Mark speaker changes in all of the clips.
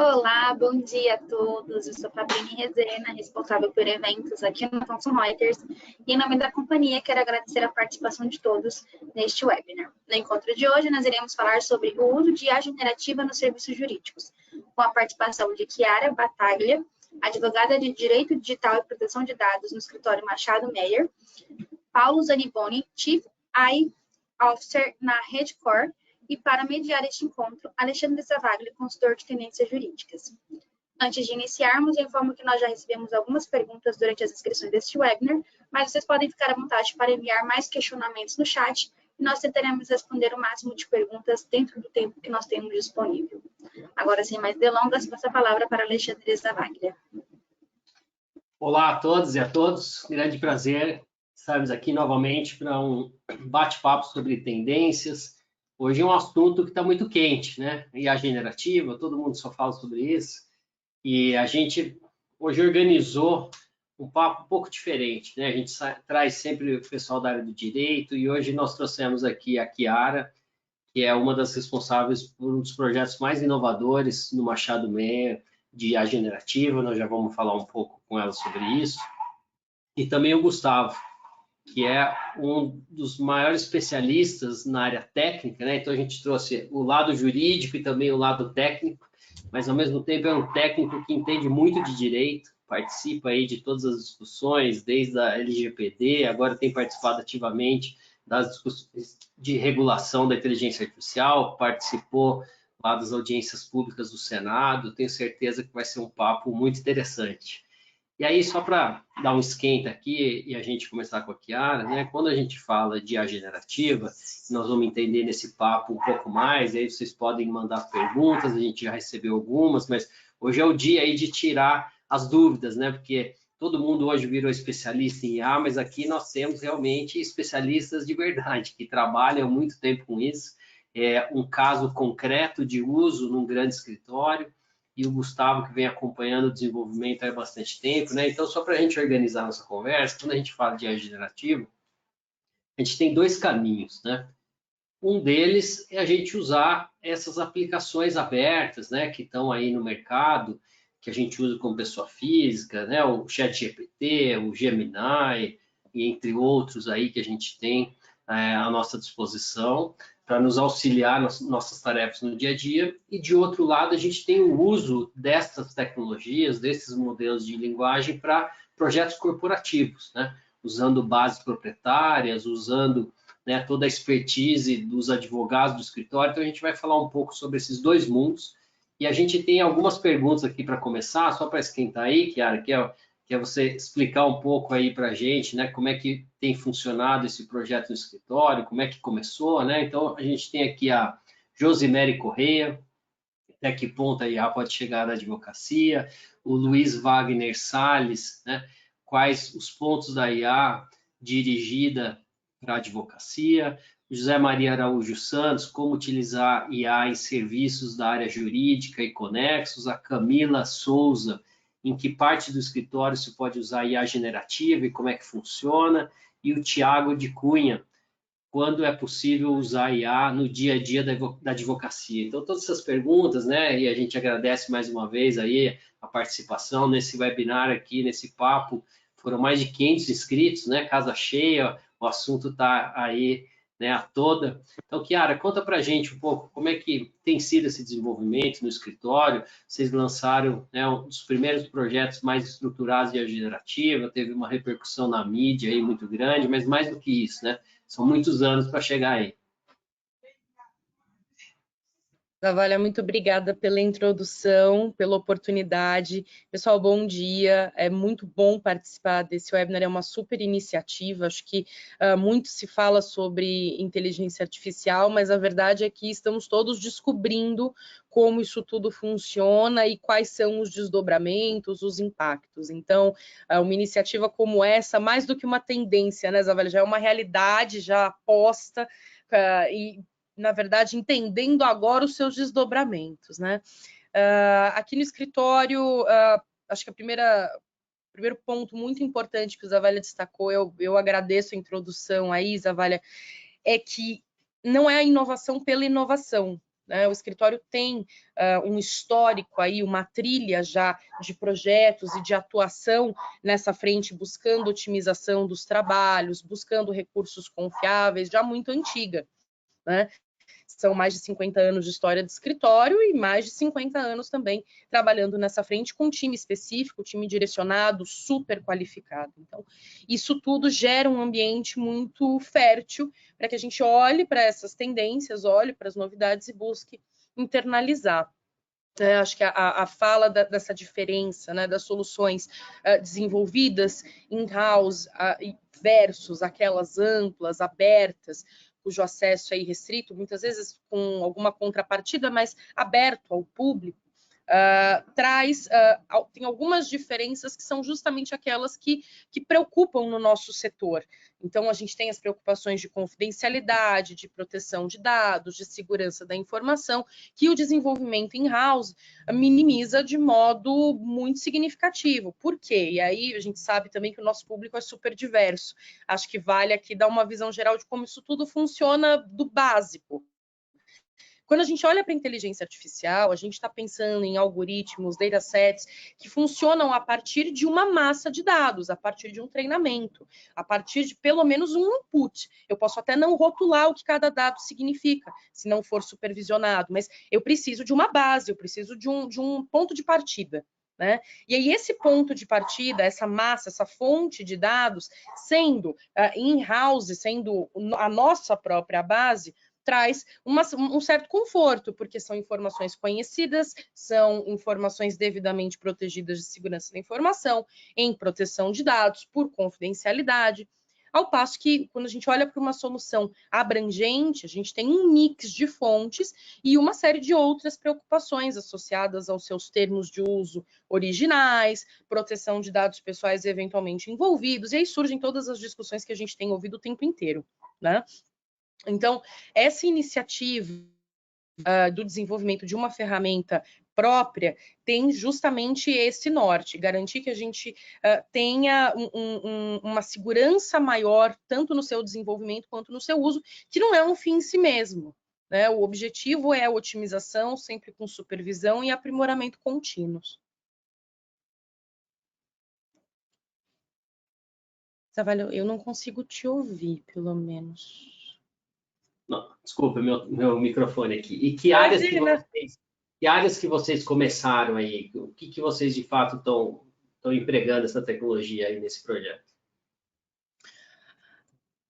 Speaker 1: Olá, bom dia a todos. Eu sou Fabrini Rezena, responsável por eventos aqui no Thomson Reuters. E em nome da companhia, quero agradecer a participação de todos neste webinar. No encontro de hoje, nós iremos falar sobre o uso de IA generativa nos serviços jurídicos, com a participação de Chiara Battaglia, advogada de Direito Digital e Proteção de Dados no escritório Machado Meyer, Paulo Zaniboni, Chief AI Officer na Redcore, e para mediar este encontro, Alexandre Zavagli, consultor de tendências jurídicas. Antes de iniciarmos, eu informo que nós já recebemos algumas perguntas durante as inscrições deste webinar, mas vocês podem ficar à vontade para enviar mais questionamentos no chat e nós tentaremos responder o máximo de perguntas dentro do tempo que nós temos disponível. Agora, sem mais delongas, passo a palavra para Alexandre Zavagli.
Speaker 2: Olá a todos e a todos, grande prazer estarmos aqui novamente para um bate-papo sobre tendências. Hoje é um assunto que está muito quente, né? IA generativa, todo mundo só fala sobre isso. E a gente hoje organizou um papo um pouco diferente, né? A gente traz sempre o pessoal da área do direito e hoje nós trouxemos aqui a Chiara, que é uma das responsáveis por um dos projetos mais inovadores no Machado Meyer de IA generativa. Nós já vamos falar um pouco com ela sobre isso. E também o Gustavo, que é um dos maiores especialistas na área técnica, né? Então a gente trouxe o lado jurídico e também o lado técnico, mas ao mesmo tempo é um técnico que entende muito de direito, participa aí de todas as discussões, desde a LGPD, agora tem participado ativamente das discussões de regulação da inteligência artificial, participou lá das audiências públicas do Senado, tenho certeza que vai ser um papo muito interessante. E aí, só para dar um esquenta aqui e a gente começar com a Chiara, né? Quando a gente fala de IA generativa, nós vamos entender nesse papo um pouco mais, aí vocês podem mandar perguntas, a gente já recebeu algumas, mas hoje é o dia aí de tirar as dúvidas, né? Porque todo mundo hoje virou especialista em IA, mas aqui nós temos realmente especialistas de verdade, que trabalham há muito tempo com isso. É um caso concreto de uso num grande escritório, e o Gustavo, que vem acompanhando o desenvolvimento há bastante tempo, né? Então, só para a gente organizar nossa conversa, quando a gente fala de IA generativa, a gente tem dois caminhos, né? Um deles é a gente usar essas aplicações abertas, né? Que estão aí no mercado, que a gente usa como pessoa física, né? O ChatGPT, o Gemini, e entre outros aí que a gente tem à nossa disposição, para nos auxiliar nas nossas tarefas no dia a dia, e de outro lado a gente tem o uso dessas tecnologias, desses modelos de linguagem para projetos corporativos, né? Usando bases proprietárias, usando, né, toda a expertise dos advogados do escritório. Então a gente vai falar um pouco sobre esses dois mundos, e a gente tem algumas perguntas aqui para começar, só para esquentar aí, Chiara, que é você explicar um pouco aí para a gente, né, como é que tem funcionado esse projeto no escritório, como é que começou, né? Então, a gente tem aqui a Josimere Correia, até que ponto a IA pode chegar na advocacia, o Luiz Wagner Salles, né? Quais os pontos da IA dirigida para a advocacia, o José Maria Araújo Santos, como utilizar IA em serviços da área jurídica e conexos, a Camila Souza, em que parte do escritório se pode usar IA generativa e como é que funciona, e o Tiago de Cunha, quando é possível usar IA no dia a dia da advocacia. Então, todas essas perguntas, né, e a gente agradece mais uma vez aí a participação nesse webinar aqui, nesse papo, foram mais de 500 inscritos, né, casa cheia, o assunto está aí, né, a toda. Então, Chiara, conta para a gente um pouco como é que tem sido esse desenvolvimento no escritório. Vocês lançaram, né, um dos primeiros projetos mais estruturados de IA generativa, teve uma repercussão na mídia aí muito grande, mas mais do que isso, né, são muitos anos para chegar aí.
Speaker 3: Zavalha, muito obrigada pela introdução, pela oportunidade. Pessoal, bom dia. É muito bom participar desse webinar, é uma super iniciativa. Acho que muito se fala sobre inteligência artificial, mas a verdade é que estamos todos descobrindo como isso tudo funciona e quais são os desdobramentos, os impactos. Então, uma iniciativa como essa, mais do que uma tendência, né, Zavalha, já é uma realidade já posta e na verdade, entendendo agora os seus desdobramentos, né? Aqui no escritório, acho que o primeiro ponto muito importante que o Zavalha destacou, eu agradeço a introdução aí, Zavalha, é que não é a inovação pela inovação, né? O escritório tem um histórico aí, uma trilha já de projetos e de atuação nessa frente, buscando otimização dos trabalhos, buscando recursos confiáveis, já muito antiga, né? São mais de 50 anos de história de escritório e mais de 50 anos também trabalhando nessa frente com um time específico, time direcionado, super qualificado. Então, isso tudo gera um ambiente muito fértil para que a gente olhe para essas tendências, olhe para as novidades e busque internalizar. Acho que a fala dessa diferença, né, das soluções desenvolvidas in-house versus aquelas amplas, abertas, cujo acesso é irrestrito, muitas vezes com alguma contrapartida, mas aberto ao público, tem algumas diferenças que são justamente aquelas que preocupam no nosso setor. Então, a gente tem as preocupações de confidencialidade, de proteção de dados, de segurança da informação, que o desenvolvimento in-house minimiza de modo muito significativo. Por quê? E aí a gente sabe também que o nosso público é super diverso. Acho que vale aqui dar uma visão geral de como isso tudo funciona do básico. Quando a gente olha para a inteligência artificial, a gente está pensando em algoritmos, datasets, que funcionam a partir de uma massa de dados, a partir de um treinamento, a partir de pelo menos um input. Eu posso até não rotular o que cada dado significa, se não for supervisionado, mas eu preciso de uma base, eu preciso de um ponto de partida. Né? E aí, esse ponto de partida, essa massa, essa fonte de dados, sendo in-house, sendo a nossa própria base, traz um certo conforto, porque são informações conhecidas, são informações devidamente protegidas de segurança da informação, em proteção de dados, por confidencialidade. Ao passo que, quando a gente olha para uma solução abrangente, a gente tem um mix de fontes e uma série de outras preocupações associadas aos seus termos de uso originais, proteção de dados pessoais eventualmente envolvidos, e aí surgem todas as discussões que a gente tem ouvido o tempo inteiro, né? Então, essa iniciativa do desenvolvimento de uma ferramenta própria tem justamente esse norte, garantir que a gente tenha uma segurança maior, tanto no seu desenvolvimento quanto no seu uso, que não é um fim em si mesmo. Né? O objetivo é a otimização, sempre com supervisão e aprimoramento contínuos. Zavalho, eu não consigo te ouvir, pelo menos.
Speaker 2: Não, desculpa, meu microfone aqui. E que áreas que vocês começaram aí? O que vocês de fato estão empregando essa tecnologia aí nesse projeto?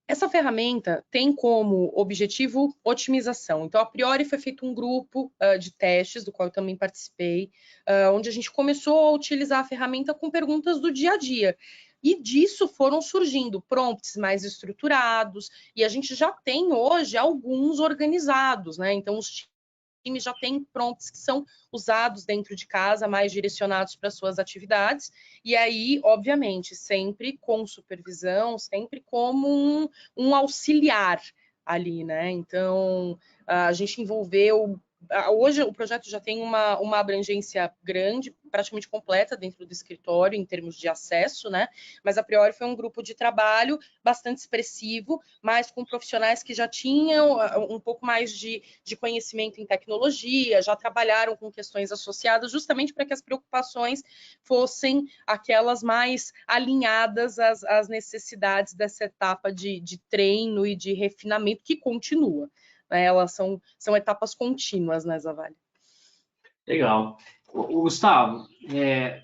Speaker 3: Essa ferramenta tem como objetivo otimização. Então, a priori, foi feito um grupo de testes, do qual eu também participei, onde a gente começou a utilizar a ferramenta com perguntas do dia a dia. E disso foram surgindo prompts mais estruturados, e a gente já tem hoje alguns organizados, né? Então, os times já têm prompts que são usados dentro de casa, mais direcionados para suas atividades, e aí, obviamente, sempre com supervisão, sempre como um auxiliar ali, né? Então, a gente envolveu... Hoje o projeto já tem uma abrangência grande, praticamente completa dentro do escritório, em termos de acesso, né? Mas a priori foi um grupo de trabalho bastante expressivo, mas com profissionais que já tinham um pouco mais de conhecimento em tecnologia, já trabalharam com questões associadas, justamente para que as preocupações fossem aquelas mais alinhadas às necessidades dessa etapa de treino e de refinamento que continua. Elas são etapas contínuas, né, Zavalho?
Speaker 2: Legal. Gustavo,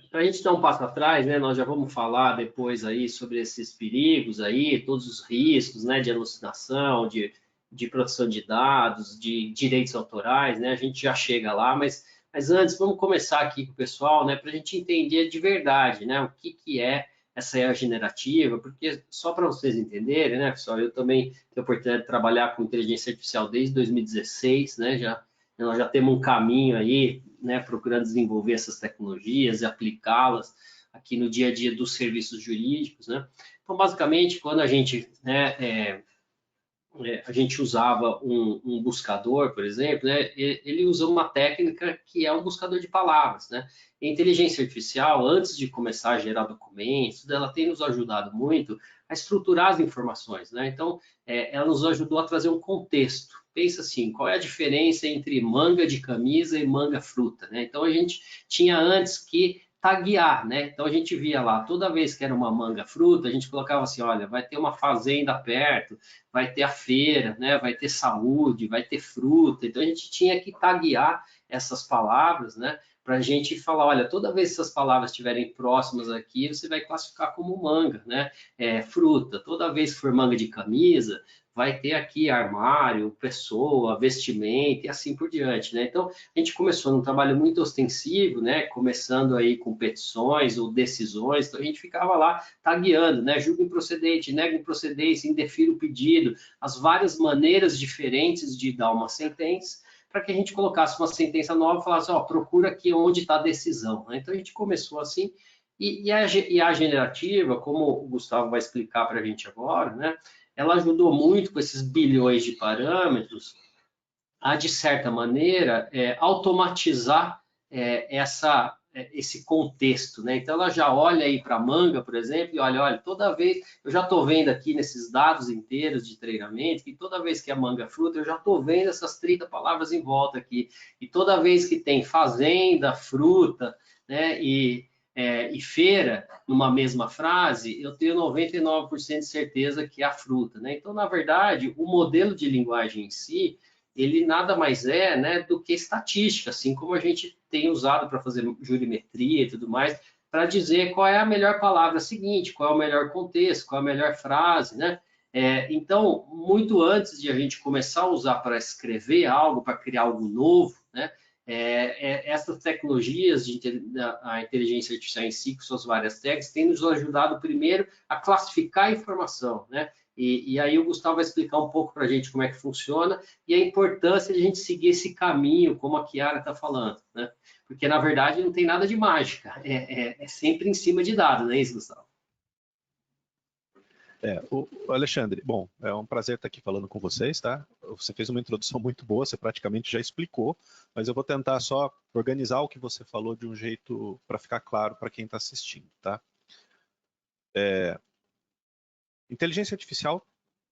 Speaker 2: para a gente dar um passo atrás, né, nós já vamos falar depois aí sobre esses perigos aí, todos os riscos, né, de alucinação, de proteção de dados, de direitos autorais, né, a gente já chega lá, mas antes vamos começar aqui com o pessoal, né, para a gente entender de verdade, né, o que é essa IA generativa, porque só para vocês entenderem, né, pessoal, eu também tenho a oportunidade de trabalhar com inteligência artificial desde 2016, né, nós já temos um caminho aí, né, procurando desenvolver essas tecnologias e aplicá-las aqui no dia a dia dos serviços jurídicos, né. Então, basicamente, quando a gente, né, a gente usava um buscador, por exemplo, né, ele usa uma técnica que é um buscador de palavras, né. A inteligência artificial, antes de começar a gerar documentos, ela tem nos ajudado muito a estruturar as informações, né. Então, ela nos ajudou a trazer um contexto. pensa assim, qual é a diferença entre manga de camisa e manga fruta, né? Então a gente tinha antes que taguear, né? Então a gente via lá, toda vez que era uma manga fruta, a gente colocava assim, olha, vai ter uma fazenda perto, vai ter a feira, né? Vai ter saúde, vai ter fruta. Então a gente tinha que taguear essas palavras, né? Para a gente falar, olha, toda vez que essas palavras estiverem próximas aqui, você vai classificar como manga, né? Fruta. Toda vez que for manga de camisa, vai ter aqui armário, pessoa, vestimenta e assim por diante, né? Então, a gente começou num trabalho muito ostensivo, né? Começando aí com petições ou decisões, então a gente ficava lá tagueando, né? Julgo improcedente, nego improcedência, indefiro o pedido, as várias maneiras diferentes de dar uma sentença, para que a gente colocasse uma sentença nova e falasse, ó, procura aqui onde está a decisão, né? Então, a gente começou assim, e a generativa, como o Gustavo vai explicar para a gente agora, né? Ela ajudou muito com esses bilhões de parâmetros a, de certa maneira, automatizar esse contexto, né? Então, ela já olha aí para a manga, por exemplo, e olha, toda vez, eu já estou vendo aqui nesses dados inteiros de treinamento, que toda vez que a manga é fruta, eu já estou vendo essas 30 palavras em volta aqui. E toda vez que tem fazenda, fruta, né, e feira numa mesma frase, eu tenho 99% de certeza que é a fruta, né? Então, na verdade, o modelo de linguagem em si, ele nada mais é, né, do que estatística, assim como a gente tem usado para fazer jurimetria e tudo mais, para dizer qual é a melhor palavra seguinte, qual é o melhor contexto, qual é a melhor frase, né? Então, muito antes de a gente começar a usar para escrever algo, para criar algo novo, né? Essas tecnologias a inteligência artificial em si, com suas várias técnicas, têm nos ajudado primeiro a classificar a informação, né? E aí o Gustavo vai explicar um pouco para a gente como é que funciona e a importância de a gente seguir esse caminho, como a Chiara está falando, né? Porque, na verdade, não tem nada de mágica, é sempre em cima de dados, não é isso, Gustavo?
Speaker 4: O Alexandre, bom, é um prazer estar aqui falando com vocês, tá? Você fez uma introdução muito boa, você praticamente já explicou, mas eu vou tentar só organizar o que você falou de um jeito para ficar claro para quem está assistindo, tá? Inteligência artificial,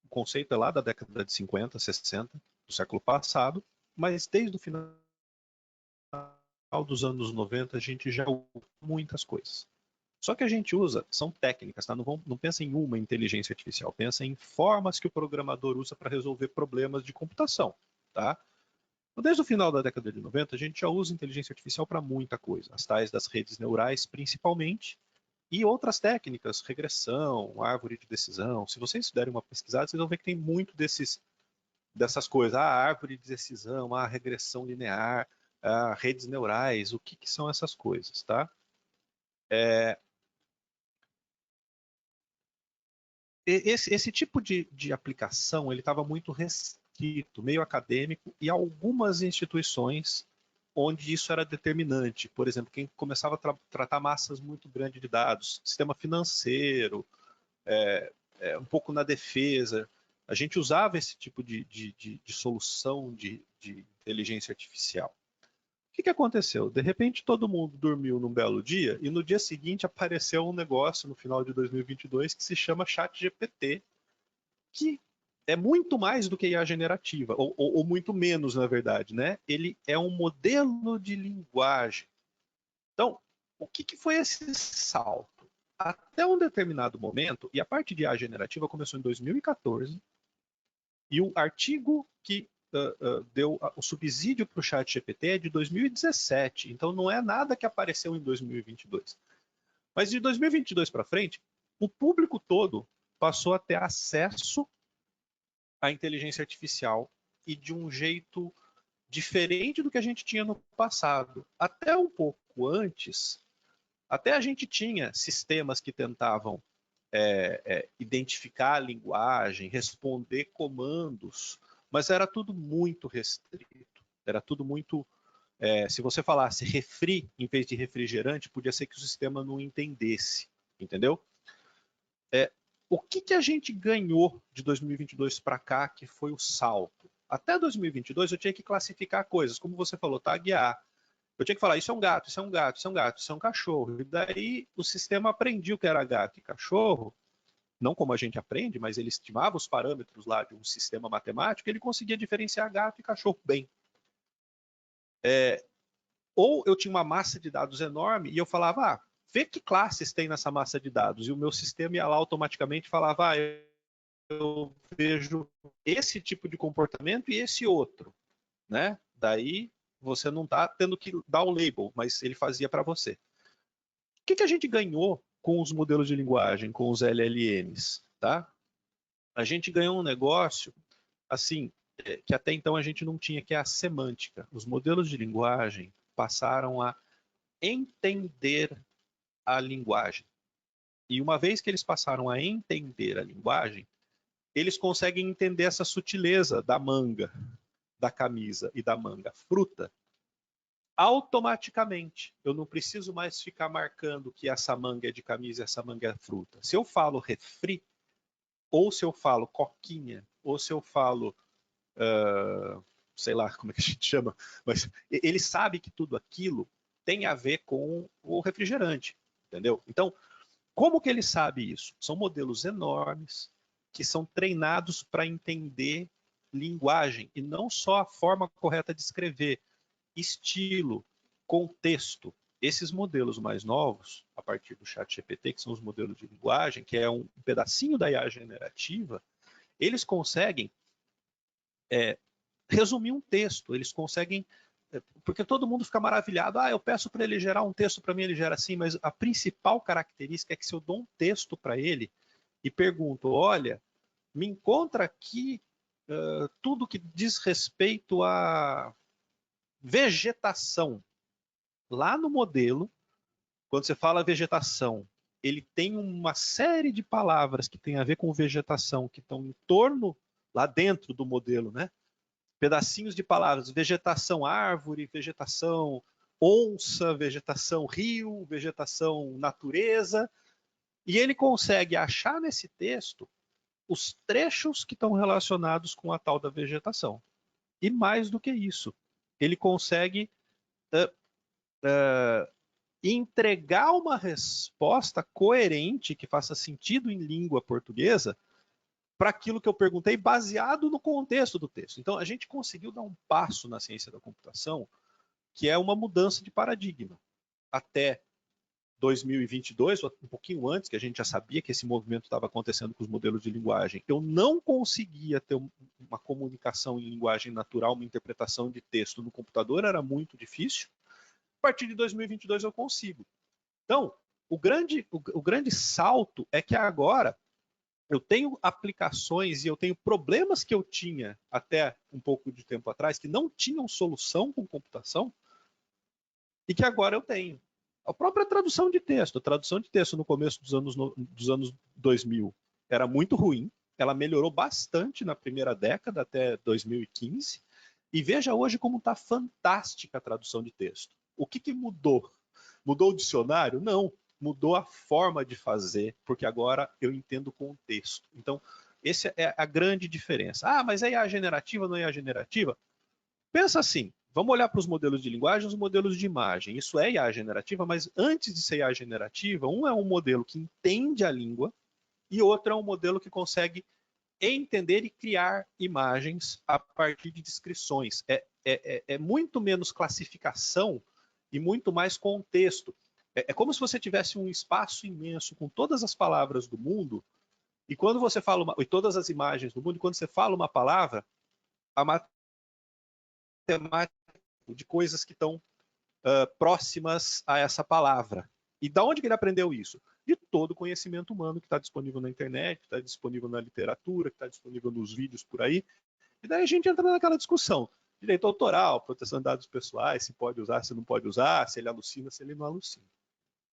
Speaker 4: o conceito é lá da década de 50, 60, do século passado, mas desde o final dos anos 90 a gente já usa muitas coisas. Só que a gente usa, são técnicas, tá? Não pensa em uma inteligência artificial, pensa em formas que o programador usa para resolver problemas de computação, tá? Então, desde o final da década de 90, a gente já usa inteligência artificial para muita coisa, as tais das redes neurais principalmente, e outras técnicas, regressão, árvore de decisão. Se vocês derem uma pesquisada, vocês vão ver que tem muito dessas coisas, a árvore de decisão, a regressão linear, a redes neurais, o que são essas coisas, tá? Esse tipo de aplicação ele estava muito restrito, meio acadêmico, e algumas instituições onde isso era determinante. Por exemplo, quem começava a tratar massas muito grandes de dados, sistema financeiro, um pouco na defesa, a gente usava esse tipo de solução de inteligência artificial. O que aconteceu? De repente todo mundo dormiu num belo dia e no dia seguinte apareceu um negócio no final de 2022 que se chama ChatGPT, que é muito mais do que IA generativa, ou muito menos, na verdade, né? Ele é um modelo de linguagem. Então, o que foi esse salto? Até um determinado momento, e a parte de IA generativa começou em 2014, e o artigo que deu o subsídio para o ChatGPT é de 2017, então não é nada que apareceu em 2022. Mas de 2022 para frente, o público todo passou a ter acesso à inteligência artificial e de um jeito diferente do que a gente tinha no passado. Até um pouco antes, até a gente tinha sistemas que tentavam identificar a linguagem, responder comandos, mas era tudo muito restrito. Era tudo muito... se você falasse refri em vez de refrigerante, podia ser que o sistema não entendesse, entendeu? O que a gente ganhou de 2022 para cá, que foi o salto? Até 2022 eu tinha que classificar coisas, como você falou, taguear. Eu tinha que falar, isso é um gato, isso é um gato, isso é um gato, isso é um cachorro. E daí o sistema aprendia o que era gato e cachorro, não como a gente aprende, mas ele estimava os parâmetros lá de um sistema matemático, ele conseguia diferenciar gato e cachorro bem. Ou eu tinha uma massa de dados enorme e eu falava, vê que classes tem nessa massa de dados, e o meu sistema ia lá automaticamente falava, eu vejo esse tipo de comportamento e esse outro, né? Daí você não está tendo que dar o label, mas ele fazia para você. O que a gente ganhou com os modelos de linguagem, com os LLMs, tá? A gente ganhou um negócio, assim, que até então a gente não tinha, que é a semântica. Os modelos de linguagem passaram a entender a linguagem. E uma vez que eles passaram a entender a linguagem, eles conseguem entender essa sutileza da manga, da camisa e da manga fruta automaticamente. Eu não preciso mais ficar marcando que essa manga é de camisa e essa manga é fruta. Se eu falo refri, ou se eu falo coquinha, ou se eu falo, sei lá como é que a gente chama, mas ele sabe que tudo aquilo tem a ver com o refrigerante, entendeu? Então, como que ele sabe isso? São modelos enormes que são treinados para entender linguagem e não só a forma correta de escrever, estilo, contexto. Esses modelos mais novos, a partir do ChatGPT, que são os modelos de linguagem, que é um pedacinho da IA generativa, eles conseguem resumir um texto, eles conseguem, porque todo mundo fica maravilhado, eu peço para ele gerar um texto para mim, ele gera assim, mas a principal característica é que se eu dou um texto para ele e pergunto, olha, me encontra aqui tudo que diz respeito a vegetação. Lá no modelo, quando você fala vegetação, ele tem uma série de palavras que tem a ver com vegetação, que estão em torno, lá dentro do modelo, né? Pedacinhos de palavras, vegetação árvore, vegetação onça, vegetação rio, vegetação natureza, e ele consegue achar nesse texto os trechos que estão relacionados com a tal da vegetação. E mais do que isso, ele consegue entregar uma resposta coerente, que faça sentido em língua portuguesa, para aquilo que eu perguntei, baseado no contexto do texto. Então, a gente conseguiu dar um passo na ciência da computação, que é uma mudança de paradigma. Até 2022, um pouquinho antes, que a gente já sabia que esse movimento estava acontecendo com os modelos de linguagem, eu não conseguia ter uma comunicação em linguagem natural, uma interpretação de texto no computador, era muito difícil. A partir de 2022 eu consigo. Então, o grande salto é que agora eu tenho aplicações e eu tenho problemas que eu tinha até um pouco de tempo atrás, que não tinham solução com computação, e que agora eu tenho. A própria tradução de texto. A tradução de texto no começo dos anos 2000 era muito ruim. Ela melhorou bastante na primeira década, até 2015. E veja hoje como está fantástica a tradução de texto. O que mudou? Mudou o dicionário? Não. Mudou a forma de fazer, porque agora eu entendo o contexto. Então, essa é a grande diferença. Mas é IA generativa, não é IA generativa? Pensa assim, vamos olhar para os modelos de linguagem e os modelos de imagem. Isso é IA generativa, mas antes de ser IA generativa, um é um modelo que entende a língua e outro é um modelo que consegue entender e criar imagens a partir de descrições. É muito menos classificação e muito mais contexto. É como se você tivesse um espaço imenso com todas as palavras do mundo e quando você fala e todas as imagens do mundo, e quando você fala uma palavra, a matemática de coisas que estão próximas a essa palavra. E da onde que ele aprendeu isso? De todo o conhecimento humano que está disponível na internet, que está disponível na literatura, que está disponível nos vídeos por aí. E daí a gente entra naquela discussão. Direito autoral, proteção de dados pessoais, se pode usar, se não pode usar, se ele alucina, se ele não alucina.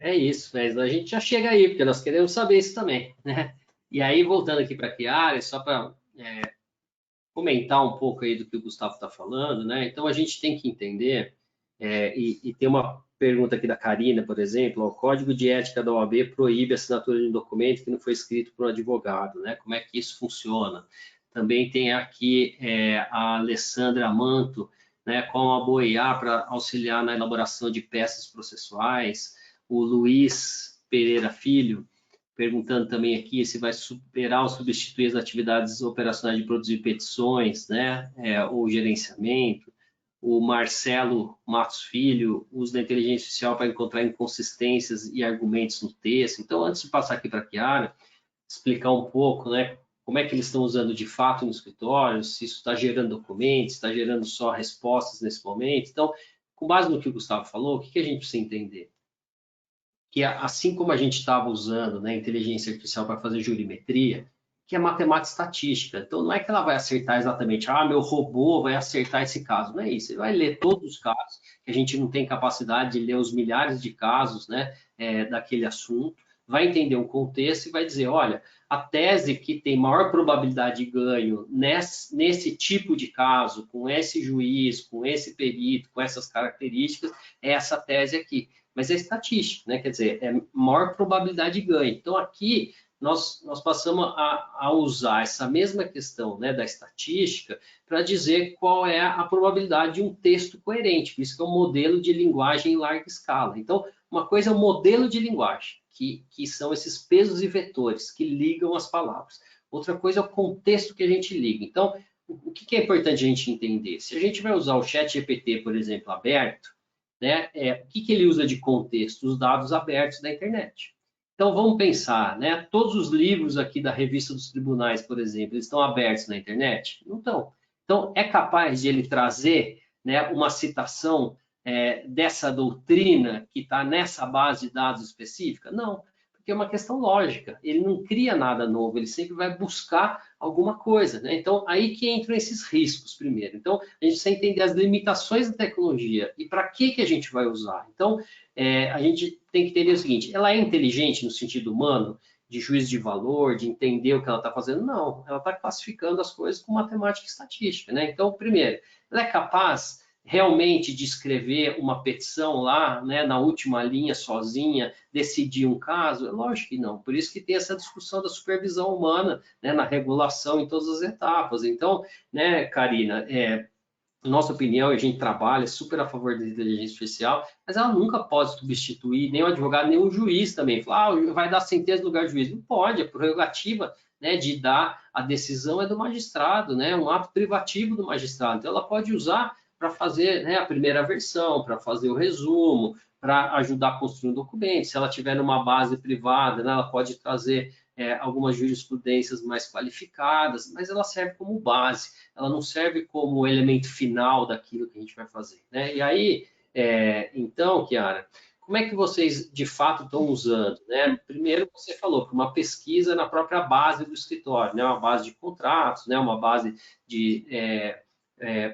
Speaker 2: É isso, né? A gente já chega aí, porque nós queremos saber isso também, né? E aí, voltando aqui para a Chiara, só para comentar um pouco aí do que o Gustavo está falando, né? Então, a gente tem que entender, e tem uma pergunta aqui da Karina, por exemplo, o Código de Ética da OAB proíbe a assinatura de um documento que não foi escrito por um advogado, né? Como é que isso funciona? Também tem aqui a Alessandra Manto, né, com a Boiá para auxiliar na elaboração de peças processuais, o Luiz Pereira Filho perguntando também aqui se vai superar ou substituir as atividades operacionais de produzir petições, né, ou gerenciamento. O Marcelo Matos Filho usa a inteligência artificial para encontrar inconsistências e argumentos no texto. Então, antes de passar aqui para a Chiara, explicar um pouco, né, como é que eles estão usando de fato no escritório, se isso está gerando documentos, está gerando só respostas nesse momento. Então, com base no que o Gustavo falou, o que a gente precisa entender? Que assim como a gente estava usando, né, inteligência artificial para fazer jurimetria, que é matemática estatística. Então, não é que ela vai acertar exatamente, meu robô vai acertar esse caso. Não é isso. Ele vai ler todos os casos, que a gente não tem capacidade de ler os milhares de casos, né, daquele assunto, vai entender o contexto e vai dizer, olha, a tese que tem maior probabilidade de ganho nesse tipo de caso, com esse juiz, com esse perito, com essas características, é essa tese aqui. Mas é estatística, né? Quer dizer, é maior probabilidade de ganho. Então, aqui, nós passamos a usar essa mesma questão, né, da estatística para dizer qual é a probabilidade de um texto coerente. Por isso que é um modelo de linguagem em larga escala. Então, uma coisa é o modelo de linguagem, que são esses pesos e vetores que ligam as palavras. Outra coisa é o contexto que a gente liga. Então, o que é importante a gente entender? Se a gente vai usar o ChatGPT, por exemplo, aberto, né, o que ele usa de contexto? Os dados abertos da internet. Então, vamos pensar, né, todos os livros aqui da Revista dos Tribunais, por exemplo, eles estão abertos na internet? Não estão. Então, é capaz de ele trazer, né, uma citação dessa doutrina que está nessa base de dados específica? Não, porque é uma questão lógica. Ele não cria nada novo, ele sempre vai buscar alguma coisa, né? Então, aí que entram esses riscos primeiro. Então, a gente precisa entender as limitações da tecnologia e para que a gente vai usar. Então, a gente tem que entender o seguinte, ela é inteligente no sentido humano, de juízo de valor, de entender o que ela está fazendo? Não, ela está classificando as coisas com matemática e estatística, né? Então, primeiro, ela é capaz realmente de escrever uma petição lá, né, na última linha, sozinha, decidir um caso? É lógico que não. Por isso que tem essa discussão da supervisão humana, né, na regulação em todas as etapas. Então, né, Karina, nossa opinião, a gente trabalha super a favor da inteligência artificial, mas ela nunca pode substituir nem o advogado, nem o juiz também. Falar, vai dar sentença no lugar do juiz. Não pode, a prerrogativa, né, de dar a decisão é do magistrado, né, um ato privativo do magistrado. Então, ela pode usar para fazer, né, a primeira versão, para fazer o resumo, para ajudar a construir um documento. Se ela tiver numa base privada, né, ela pode trazer algumas jurisprudências mais qualificadas, mas ela serve como base, ela não serve como elemento final daquilo que a gente vai fazer, né? E aí, então, Chiara, como é que vocês de fato estão usando, né? Primeiro, você falou que uma pesquisa na própria base do escritório, né? Uma base de contratos, né? Uma base de,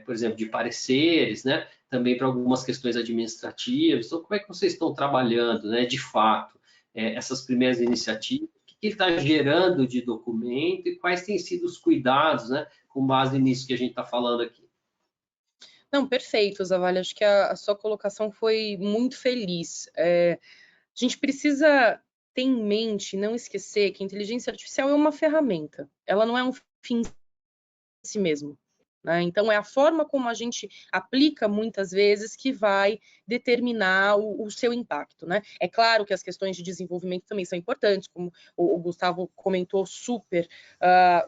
Speaker 2: por exemplo, de pareceres, né? Também para algumas questões administrativas. Então, como é que vocês estão trabalhando, né? De fato, essas primeiras iniciativas? O que ele está gerando de documento e quais têm sido os cuidados, né, com base nisso que a gente está falando aqui.
Speaker 3: Não, perfeito, Zavalli. Acho que a sua colocação foi muito feliz. A gente precisa ter em mente, não esquecer que a inteligência artificial é uma ferramenta. Ela não é um fim em si mesmo. Né? Então, é a forma como a gente aplica muitas vezes que vai determinar o seu impacto. Né? É claro que as questões de desenvolvimento também são importantes, como o Gustavo comentou super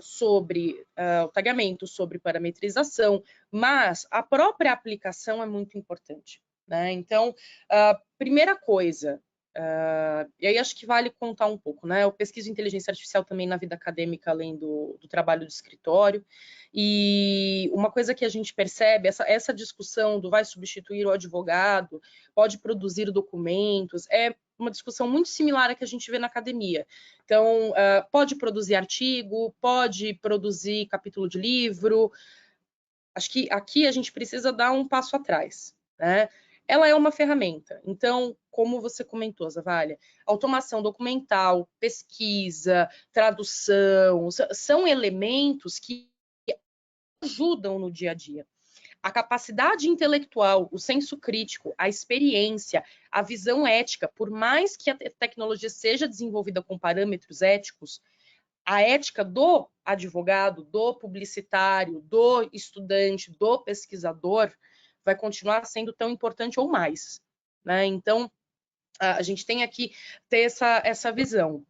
Speaker 3: sobre o tagamento, sobre parametrização, mas a própria aplicação é muito importante. Né? Então, primeira coisa, e aí acho que vale contar um pouco, né? Eu pesquiso inteligência artificial também na vida acadêmica, além do trabalho de escritório, e uma coisa que a gente percebe, essa discussão do vai substituir o advogado, pode produzir documentos, é uma discussão muito similar à que a gente vê na academia. Então, pode produzir artigo, pode produzir capítulo de livro. Acho que aqui a gente precisa dar um passo atrás, né? Ela é uma ferramenta. Então, como você comentou, Zavalli, automação documental, pesquisa, tradução, são elementos que ajudam no dia a dia. A capacidade intelectual, o senso crítico, a experiência, a visão ética, por mais que a tecnologia seja desenvolvida com parâmetros éticos, a ética do advogado, do publicitário, do estudante, do pesquisador vai continuar sendo tão importante ou mais. Né? Então, a gente tem aqui ter essa visão.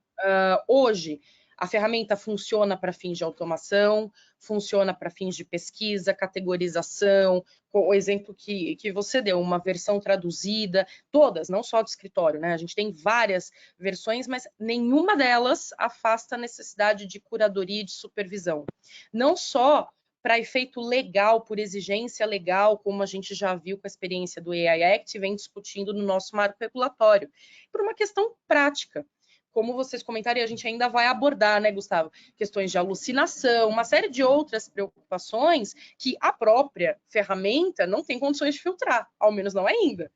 Speaker 3: Hoje, a ferramenta funciona para fins de automação, funciona para fins de pesquisa, categorização, o exemplo que você deu, uma versão traduzida, todas, não só do escritório, né? A gente tem várias versões, mas nenhuma delas afasta a necessidade de curadoria e de supervisão. Não só para efeito legal, por exigência legal, como a gente já viu com a experiência do AI Act, vem discutindo no nosso marco regulatório, por uma questão prática. Como vocês comentaram, e a gente ainda vai abordar, né, Gustavo? Questões de alucinação, uma série de outras preocupações que a própria ferramenta não tem condições de filtrar, ao menos não ainda.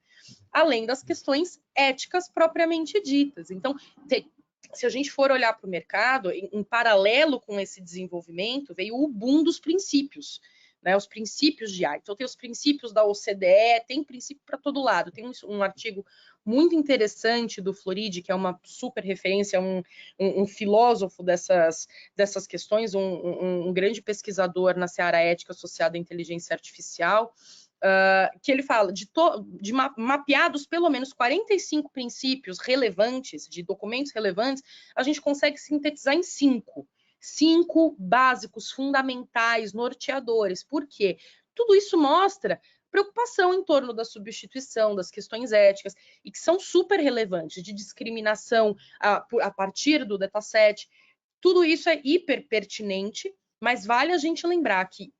Speaker 3: Além das questões éticas propriamente ditas. Então, se a gente for olhar para o mercado, em paralelo com esse desenvolvimento, veio o boom dos princípios, né, os princípios de AI. Então, tem os princípios da OCDE, tem princípio para todo lado. Tem um artigo muito interessante do Floridi, que é uma super referência, um filósofo dessas questões, um grande pesquisador na seara ética associada à inteligência artificial, que ele fala de mapeados pelo menos 45 princípios relevantes, de documentos relevantes, a gente consegue sintetizar em 5 básicos, fundamentais, norteadores. Por quê? Tudo isso mostra preocupação em torno da substituição, das questões éticas, e que são super relevantes, de discriminação a partir do dataset. Tudo isso é hiper pertinente, mas vale a gente lembrar que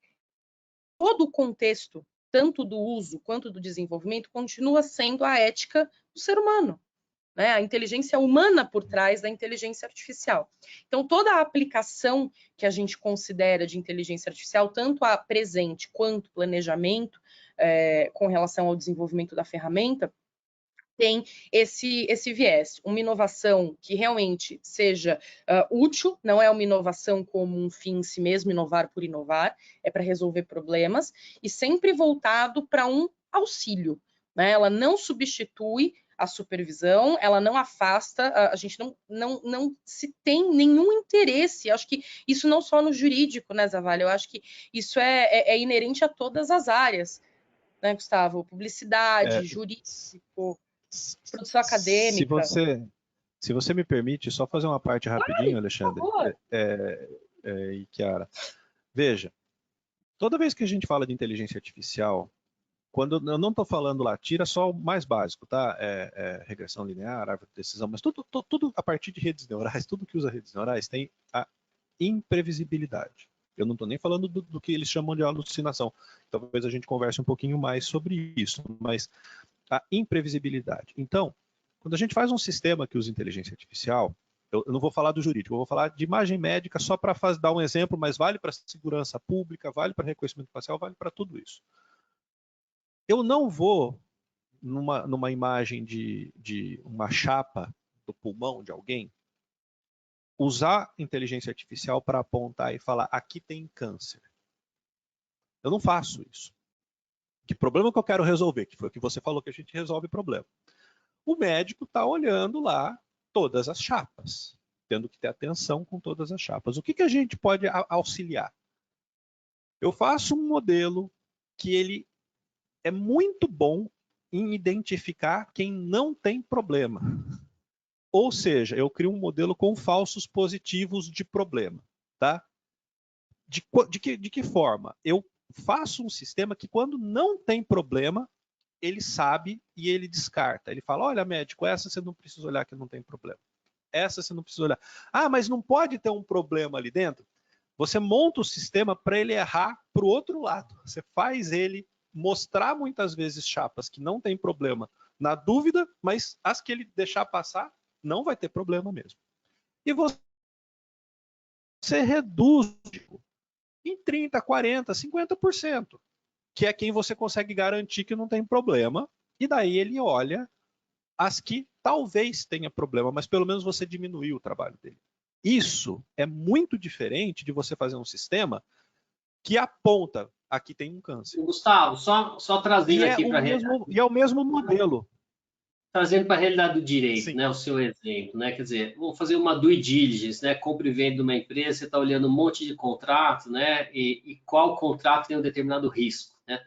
Speaker 3: todo o contexto, tanto do uso quanto do desenvolvimento, continua sendo a ética do ser humano, né? A inteligência humana por trás da inteligência artificial. Então, toda a aplicação que a gente considera de inteligência artificial, tanto a presente quanto planejamento, com relação ao desenvolvimento da ferramenta, tem esse viés, uma inovação que realmente seja útil, não é uma inovação como um fim em si mesmo, inovar por inovar, é para resolver problemas, e sempre voltado para um auxílio, né? Ela não substitui a supervisão, ela não afasta, a gente não se tem nenhum interesse, acho que isso não só no jurídico, né, Zavalha, eu acho que isso é inerente a todas as áreas, né, Gustavo? Publicidade, jurídico, produção acadêmica.
Speaker 4: Se você me permite, só fazer uma parte rapidinho, Alexandre e Chiara. Veja, toda vez que a gente fala de inteligência artificial, quando eu não estou falando lá, tira só o mais básico, tá? Regressão linear, árvore de decisão, mas tudo a partir de redes neurais, tudo que usa redes neurais tem a imprevisibilidade. Eu não estou nem falando do que eles chamam de alucinação. Talvez a gente converse um pouquinho mais sobre isso, mas a imprevisibilidade. Então, quando a gente faz um sistema que usa inteligência artificial, eu não vou falar do jurídico, eu vou falar de imagem médica só para dar um exemplo, mas vale para segurança pública, vale para reconhecimento facial, vale para tudo isso. Eu não vou, numa imagem de uma chapa do pulmão de alguém, usar inteligência artificial para apontar e falar, aqui tem câncer. Eu não faço isso. Que problema que eu quero resolver? Que foi o que você falou, que a gente resolve problema. O médico está olhando lá todas as chapas, tendo que ter atenção com todas as chapas. O que a gente pode auxiliar? Eu faço um modelo que ele é muito bom em identificar quem não tem problema. Ou seja, eu crio um modelo com falsos positivos de problema. Tá? De que forma? Eu faço um sistema que, quando não tem problema, ele sabe e ele descarta. Ele fala, olha, médico, essa você não precisa olhar que não tem problema. Essa você não precisa olhar. Ah, mas não pode ter um problema ali dentro? Você monta o sistema para ele errar para o outro lado. Você faz ele mostrar muitas vezes chapas que não tem problema na dúvida, mas as que ele deixar passar, não vai ter problema mesmo. E você reduz em 30%, 40%, 50%, que é quem você consegue garantir que não tem problema, e daí ele olha as que talvez tenha problema, mas pelo menos você diminuiu o trabalho dele. Isso é muito diferente de você fazer um sistema que aponta, aqui tem um câncer.
Speaker 2: Gustavo, só trazendo aqui para a realidade.
Speaker 4: E é o mesmo modelo.
Speaker 2: Trazendo para a realidade do direito,
Speaker 4: Sim.
Speaker 2: né, o seu exemplo, né, quer dizer, vamos fazer uma due diligence, né, compra e venda de uma empresa, você está olhando um monte de contrato, né, e qual contrato tem um determinado risco, né,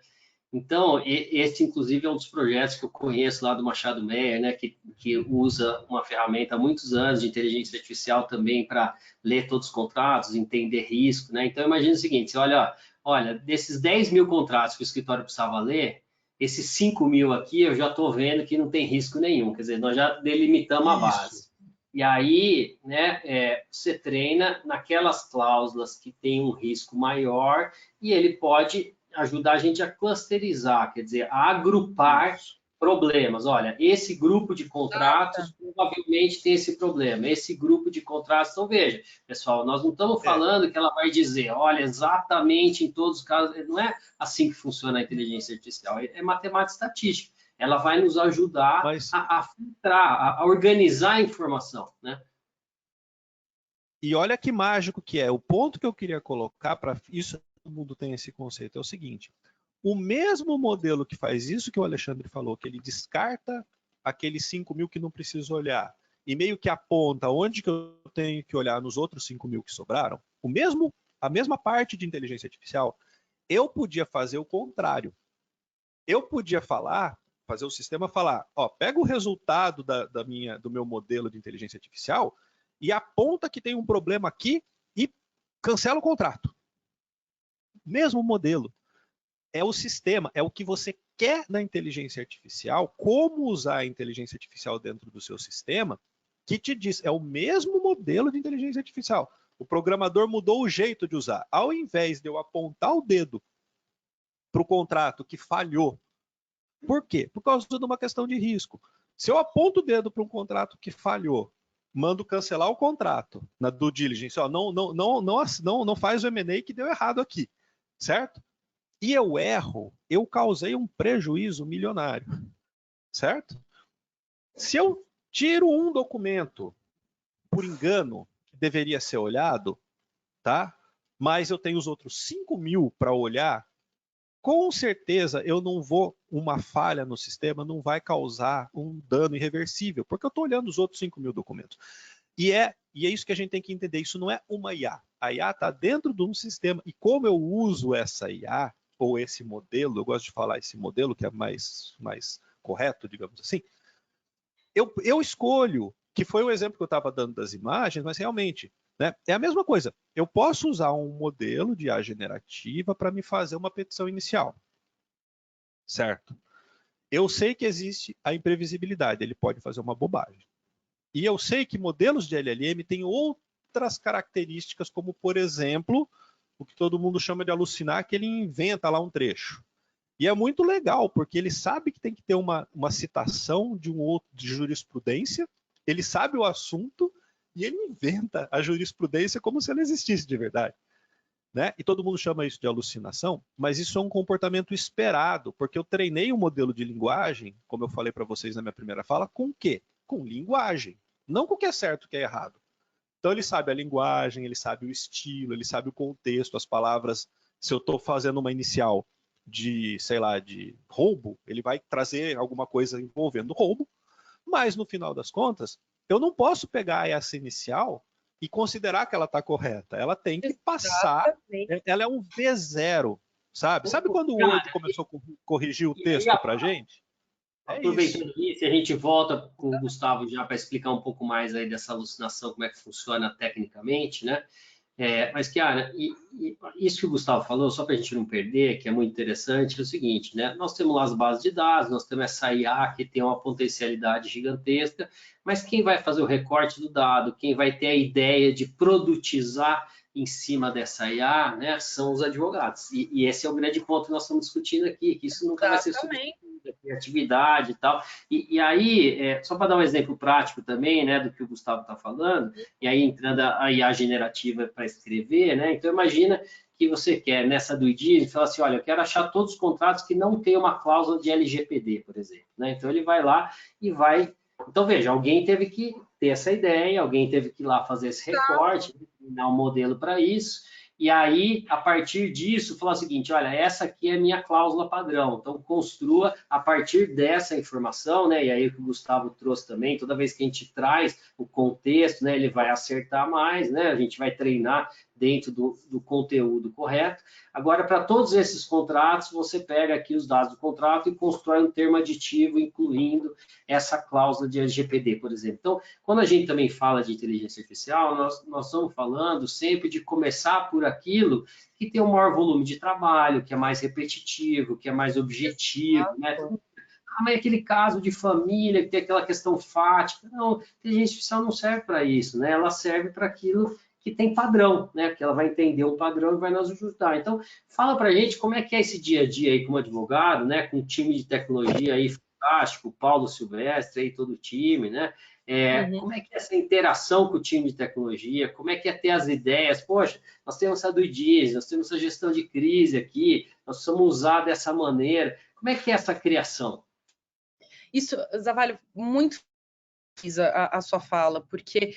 Speaker 2: Então, esse, inclusive, é um dos projetos que eu conheço lá do Machado Meyer, né, que usa uma ferramenta há muitos anos de inteligência artificial também para ler todos os contratos, entender risco, né? Então, imagina o seguinte, você olha, desses 10 mil contratos que o escritório precisava ler, esses 5 mil aqui eu já estou vendo que não tem risco nenhum, quer dizer, nós já delimitamos a base. E aí, né, você treina naquelas cláusulas que tem um risco maior e ele pode ajudar a gente a clusterizar, quer dizer, a agrupar problemas. Olha, esse grupo de contratos provavelmente tem esse problema, esse grupo de contratos. Então, veja, pessoal, nós não estamos falando que ela vai dizer, olha, exatamente em todos os casos, não é assim que funciona a inteligência artificial, é matemática estatística. Ela vai nos ajudar a filtrar, a organizar a informação, né?
Speaker 4: E olha que mágico que é. O ponto que eu queria colocar para isso, todo mundo tem esse conceito, é o seguinte: o mesmo modelo que faz isso que o Alexandre falou, que ele descarta aqueles 5 mil que não preciso olhar e meio que aponta onde que eu tenho que olhar nos outros 5 mil que sobraram, a mesma parte de inteligência artificial, eu podia fazer o contrário. Eu podia fazer o sistema falar, ó, pega o resultado do meu modelo de inteligência artificial e aponta que tem um problema aqui e cancela o contrato. Mesmo modelo. É o sistema, é o que você quer na inteligência artificial, como usar a inteligência artificial dentro do seu sistema, que te diz, é o mesmo modelo de inteligência artificial. O programador mudou o jeito de usar. Ao invés de eu apontar o dedo para o contrato que falhou, por quê? Por causa de uma questão de risco. Se eu aponto o dedo para um contrato que falhou, mando cancelar o contrato na due diligence, ó, não faz o M&A que deu errado aqui, certo? E eu erro, eu causei um prejuízo milionário, certo? Se eu tiro um documento por engano que deveria ser olhado, tá? Mas eu tenho os outros 5 mil para olhar, com certeza uma falha no sistema não vai causar um dano irreversível, porque eu estou olhando os outros 5 mil documentos. E é isso que a gente tem que entender, isso não é uma IA. A IA está dentro de um sistema, e como eu uso essa IA, ou esse modelo, eu gosto de falar esse modelo que é mais correto, digamos assim, eu escolho, que foi o exemplo que eu estava dando das imagens, mas realmente, né, é a mesma coisa. Eu posso usar um modelo de IA generativa para me fazer uma petição inicial, certo? Eu sei que existe a imprevisibilidade, ele pode fazer uma bobagem. E eu sei que modelos de LLM têm outras características, como, por exemplo, o que todo mundo chama de alucinar, que ele inventa lá um trecho. E é muito legal, porque ele sabe que tem que ter uma citação de jurisprudência, ele sabe o assunto e ele inventa a jurisprudência como se ela existisse de verdade. Né? E todo mundo chama isso de alucinação, mas isso é um comportamento esperado, porque eu treinei um modelo de linguagem, como eu falei para vocês na minha primeira fala, com o quê? Com linguagem, não com o que é certo e o que é errado. Então ele sabe a linguagem, ele sabe o estilo, ele sabe o contexto, as palavras. Se eu estou fazendo uma inicial de, sei lá, de roubo, ele vai trazer alguma coisa envolvendo roubo, mas no final das contas, eu não posso pegar essa inicial e considerar que ela está correta. Ela tem que passar, ela é um V0, sabe? Sabe quando o Word começou a corrigir o texto para a gente?
Speaker 2: Aproveitando isso, a gente volta com o Gustavo já para explicar um pouco mais aí dessa alucinação, como é que funciona tecnicamente, né? Mas, Kiara, isso que o Gustavo falou, só para a gente não perder, que é muito interessante, é o seguinte, né? Nós temos lá as bases de dados, nós temos essa IA que tem uma potencialidade gigantesca, mas quem vai fazer o recorte do dado, quem vai ter a ideia de produtizar em cima dessa IA, né, são os advogados. E esse é o grande ponto que nós estamos discutindo aqui, que isso nunca vai ser substituído, a criatividade e tal. E aí, só para dar um exemplo prático também, né, do que o Gustavo está falando, e aí entrando a IA generativa para escrever, né, então imagina que você quer, nessa do ID, falar assim, olha, eu quero achar todos os contratos que não tem uma cláusula de LGPD, por exemplo. Né? Então ele vai lá e vai... Então, veja, alguém teve que ter essa ideia, alguém teve que ir lá fazer esse recorte, treinar um modelo para isso, e aí, a partir disso, falar o seguinte, olha, essa aqui é a minha cláusula padrão, então construa a partir dessa informação, né, e aí o que o Gustavo trouxe também, toda vez que a gente traz o contexto, né, ele vai acertar mais, né, a gente vai treinar dentro do conteúdo correto. Agora, para todos esses contratos, você pega aqui os dados do contrato e constrói um termo aditivo, incluindo essa cláusula de LGPD, por exemplo. Então, quando a gente também fala de inteligência artificial, nós estamos falando sempre de começar por aquilo que tem um maior volume de trabalho, que é mais repetitivo, que é mais objetivo, né? Mas é aquele caso de família, que tem aquela questão fática. Não, a inteligência artificial não serve para isso, né? Ela serve para aquilo que tem padrão, né? Porque ela vai entender o padrão e vai nos ajudar. Então, fala para a gente como é que é esse dia a dia aí como advogado, né? Com um time de tecnologia aí fantástico, o Paulo Silvestre aí, todo o time, né? Como é que é essa interação com o time de tecnologia? Como é que é ter as ideias? Poxa, nós temos essa due diligence, nós temos essa gestão de crise aqui, nós precisamos usar dessa maneira. Como é que é essa criação?
Speaker 3: Isso, Zavalho, muito a sua fala, porque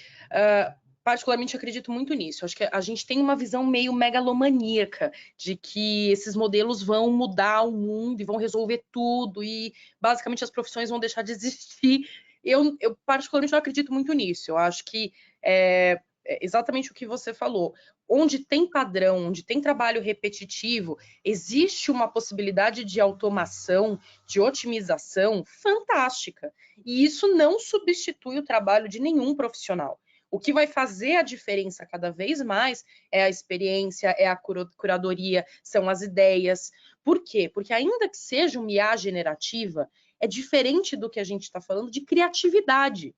Speaker 3: particularmente acredito muito nisso. Acho que a gente tem uma visão meio megalomaníaca de que esses modelos vão mudar o mundo e vão resolver tudo e basicamente as profissões vão deixar de existir. Eu particularmente não acredito muito nisso. Eu acho que é exatamente o que você falou. Onde tem padrão, onde tem trabalho repetitivo, existe uma possibilidade de automação, de otimização fantástica. E isso não substitui o trabalho de nenhum profissional. O que vai fazer a diferença cada vez mais é a experiência, é a curadoria, são as ideias. Por quê? Porque ainda que seja uma IA generativa, é diferente do que a gente está falando de criatividade,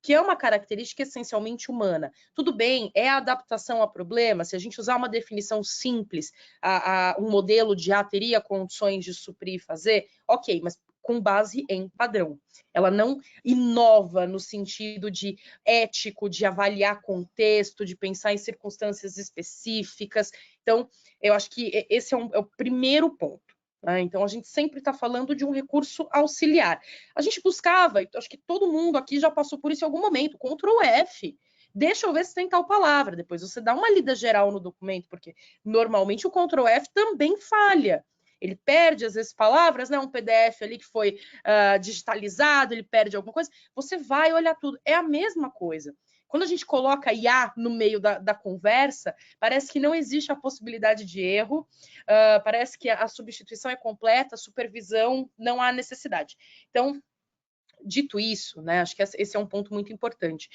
Speaker 3: que é uma característica essencialmente humana. Tudo bem, é a adaptação a problema. Se a gente usar uma definição simples, um modelo de IA teria condições de suprir e fazer, ok, mas com base em padrão. Ela não inova no sentido de ético, de avaliar contexto, de pensar em circunstâncias específicas. Então, eu acho que esse é o primeiro ponto. Então, a gente sempre está falando de um recurso auxiliar. A gente buscava, acho que todo mundo aqui já passou por isso em algum momento, Ctrl F. Deixa eu ver se tem tal palavra. Depois você dá uma lida geral no documento, porque normalmente o Ctrl F também falha. Ele perde, às vezes, palavras, né? Um PDF ali que foi digitalizado, ele perde alguma coisa. Você vai olhar tudo. É a mesma coisa. Quando a gente coloca IA no meio da conversa, parece que não existe a possibilidade de erro, parece que a substituição é completa, a supervisão não há necessidade. Então, dito isso, né, acho que esse é um ponto muito importante.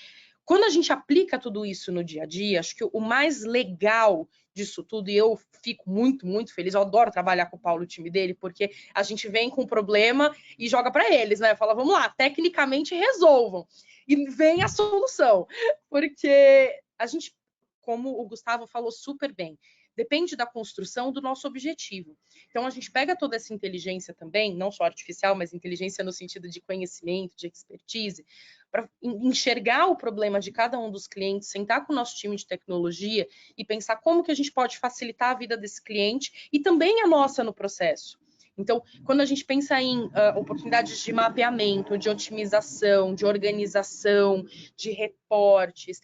Speaker 3: Quando a gente aplica tudo isso no dia a dia, acho que o mais legal disso tudo, e eu fico muito, muito feliz, eu adoro trabalhar com o Paulo e o time dele, porque a gente vem com o problema e joga para eles, né? Fala, vamos lá, tecnicamente resolvam. E vem a solução, porque a gente, como o Gustavo falou super bem, depende da construção do nosso objetivo. Então, a gente pega toda essa inteligência também, não só artificial, mas inteligência no sentido de conhecimento, de expertise, para enxergar o problema de cada um dos clientes, sentar com o nosso time de tecnologia e pensar como que a gente pode facilitar a vida desse cliente e também a nossa no processo. Então, quando a gente pensa em oportunidades de mapeamento, de otimização, de organização, de reportes,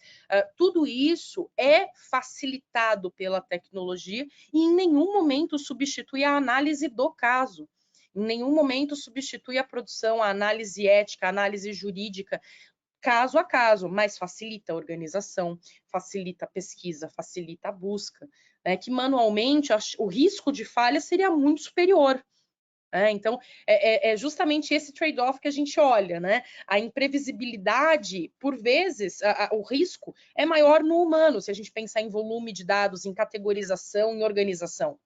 Speaker 3: tudo isso é facilitado pela tecnologia e em nenhum momento substitui a análise do caso. Em nenhum momento substitui a produção, a análise ética, a análise jurídica, caso a caso, mas facilita a organização, facilita a pesquisa, facilita a busca, né, que manualmente o risco de falha seria muito superior. Então, é justamente esse trade-off que a gente olha, né? A imprevisibilidade, por vezes, o risco é maior no humano, se a gente pensar em volume de dados, em categorização, em organização.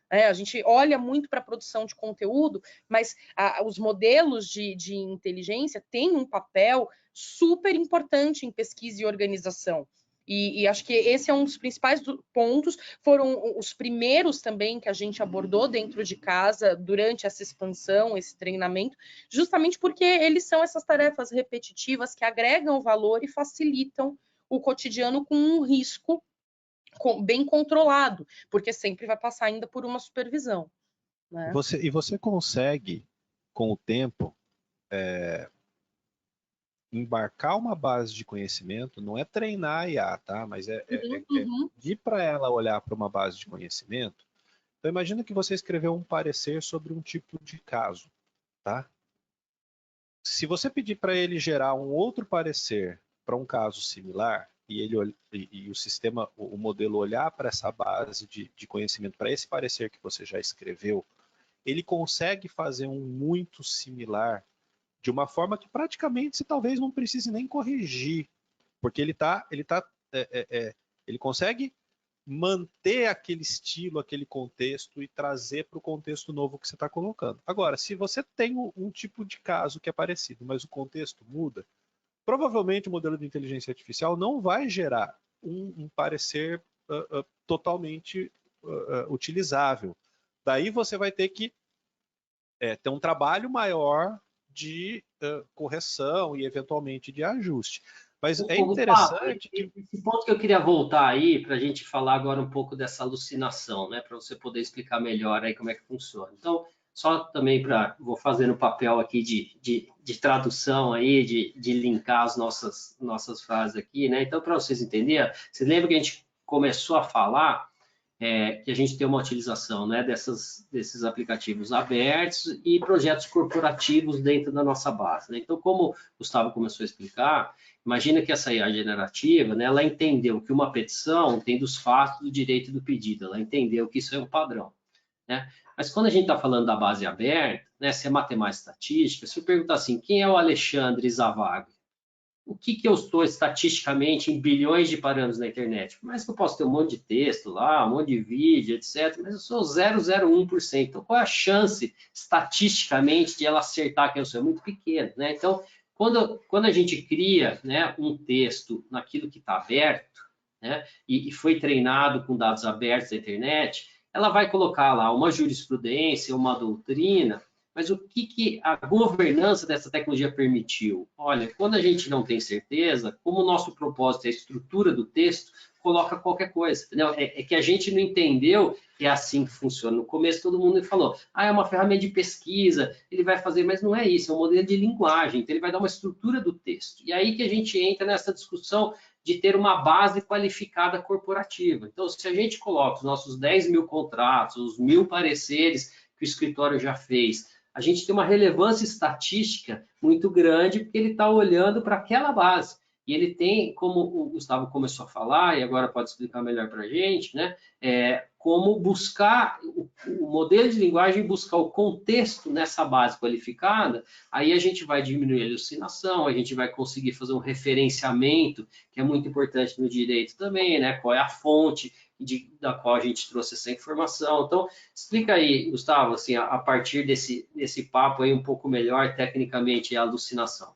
Speaker 3: A gente olha muito para a produção de conteúdo, mas os modelos de inteligência têm um papel super importante em pesquisa e organização. E acho que esse é um dos principais pontos, foram os primeiros também que a gente abordou dentro de casa durante essa expansão, esse treinamento, justamente porque eles são essas tarefas repetitivas que agregam valor e facilitam o cotidiano com um risco bem controlado, porque sempre vai passar ainda por uma supervisão. Né?
Speaker 4: Você consegue, com o tempo, embarcar uma base de conhecimento, não é treinar a IA, tá? Mas é ir para ela olhar para uma base de conhecimento. Então imagina que você escreveu um parecer sobre um tipo de caso, tá? Se você pedir para ele gerar um outro parecer para um caso similar, e o sistema, o modelo olhar para essa base de conhecimento, para esse parecer que você já escreveu, ele consegue fazer um muito similar de uma forma que praticamente você talvez não precise nem corrigir, porque ele consegue manter aquele estilo, aquele contexto e trazer para o contexto novo que você está colocando. Agora, se você tem um tipo de caso que é parecido, mas o contexto muda, provavelmente o modelo de inteligência artificial não vai gerar um parecer totalmente utilizável. Daí você vai ter que ter um trabalho maior de correção e eventualmente de ajuste. Mas é interessante que...
Speaker 2: Esse ponto que eu queria voltar aí, para a gente falar agora um pouco dessa alucinação, né? Para você poder explicar melhor aí como é que funciona. Então, só também vou fazer no papel aqui de tradução aí, de linkar as nossas frases aqui, né? Então, para vocês entenderem, você lembra que a gente começou a falar que a gente tem uma utilização, né, desses aplicativos abertos e projetos corporativos dentro da nossa base, né? Então, como o Gustavo começou a explicar, imagina que essa IA generativa, né, ela entendeu que uma petição tem dos fatos do direito do pedido, ela entendeu que isso é um padrão, né? Mas quando a gente está falando da base aberta, né, se é matemática estatística, se eu perguntar assim, quem é o Alexandre Zavag? O que eu estou estatisticamente em bilhões de parâmetros na internet? Por mais que eu possa ter um monte de texto lá, um monte de vídeo, etc., mas eu sou 0,01%. Então, qual é a chance, estatisticamente, de ela acertar quem eu sou? É muito pequena, né? Então, quando a gente cria, né, um texto naquilo que está aberto, né, e foi treinado com dados abertos da internet, ela vai colocar lá uma jurisprudência, uma doutrina, mas o que a governança dessa tecnologia permitiu? Olha, quando a gente não tem certeza, como o nosso propósito é a estrutura do texto, coloca qualquer coisa, entendeu? É que a gente não entendeu que é assim que funciona. No começo todo mundo falou, é uma ferramenta de pesquisa, ele vai fazer, mas não é isso, é um modelo de linguagem, então ele vai dar uma estrutura do texto. E aí que a gente entra nessa discussão de ter uma base qualificada corporativa. Então, se a gente coloca os nossos 10 mil contratos, os 1.000 pareceres que o escritório já fez, a gente tem uma relevância estatística muito grande, porque ele está olhando para aquela base. E ele tem, como o Gustavo começou a falar, e agora pode explicar melhor para a gente, né, como buscar o modelo de linguagem, buscar o contexto nessa base qualificada, aí a gente vai diminuir a alucinação, a gente vai conseguir fazer um referenciamento, que é muito importante no direito também, né, qual é a fonte da qual a gente trouxe essa informação. Então, explica aí, Gustavo, assim, a partir desse papo aí um pouco melhor, tecnicamente, a alucinação.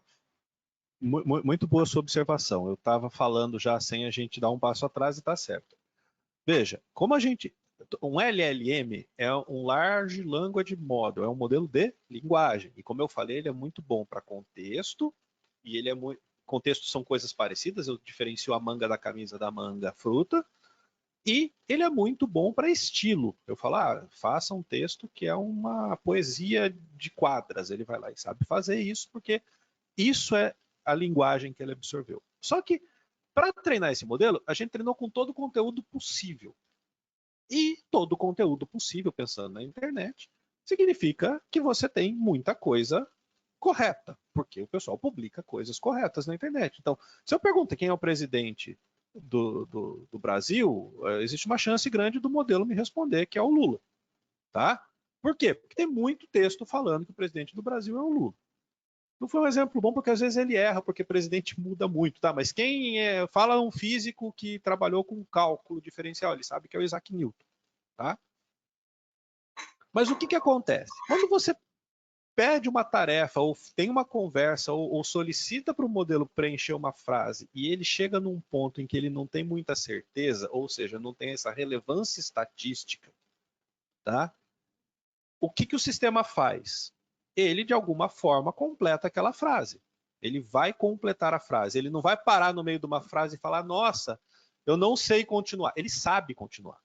Speaker 4: Muito boa sua observação. Eu estava falando já sem a gente dar um passo atrás e está certo. Veja, um LLM é um Large Language Model, é um modelo de linguagem. E como eu falei, ele é muito bom para contexto, e contexto são coisas parecidas, eu diferencio a manga da camisa da manga fruta, e ele é muito bom para estilo. Eu falo, faça um texto que é uma poesia de quadras. Ele vai lá e sabe fazer isso, porque isso é a linguagem que ele absorveu. Só que, para treinar esse modelo, a gente treinou com todo o conteúdo possível. E todo o conteúdo possível, pensando na internet, significa que você tem muita coisa correta, porque o pessoal publica coisas corretas na internet. Então, se eu pergunto quem é o presidente do Brasil, existe uma chance grande do modelo me responder que é o Lula. Tá? Por quê? Porque tem muito texto falando que o presidente do Brasil é o Lula. Não foi um exemplo bom porque às vezes ele erra, porque o presidente muda muito, tá? Mas fala um físico que trabalhou com cálculo diferencial, ele sabe que é o Isaac Newton, tá? Mas o que acontece? Quando você pede uma tarefa, ou tem uma conversa, ou solicita para o modelo preencher uma frase, e ele chega num ponto em que ele não tem muita certeza, ou seja, não tem essa relevância estatística, tá? O que o sistema faz? Ele, de alguma forma, completa aquela frase. Ele vai completar a frase. Ele não vai parar no meio de uma frase e falar, nossa, eu não sei continuar. Ele sabe continuar.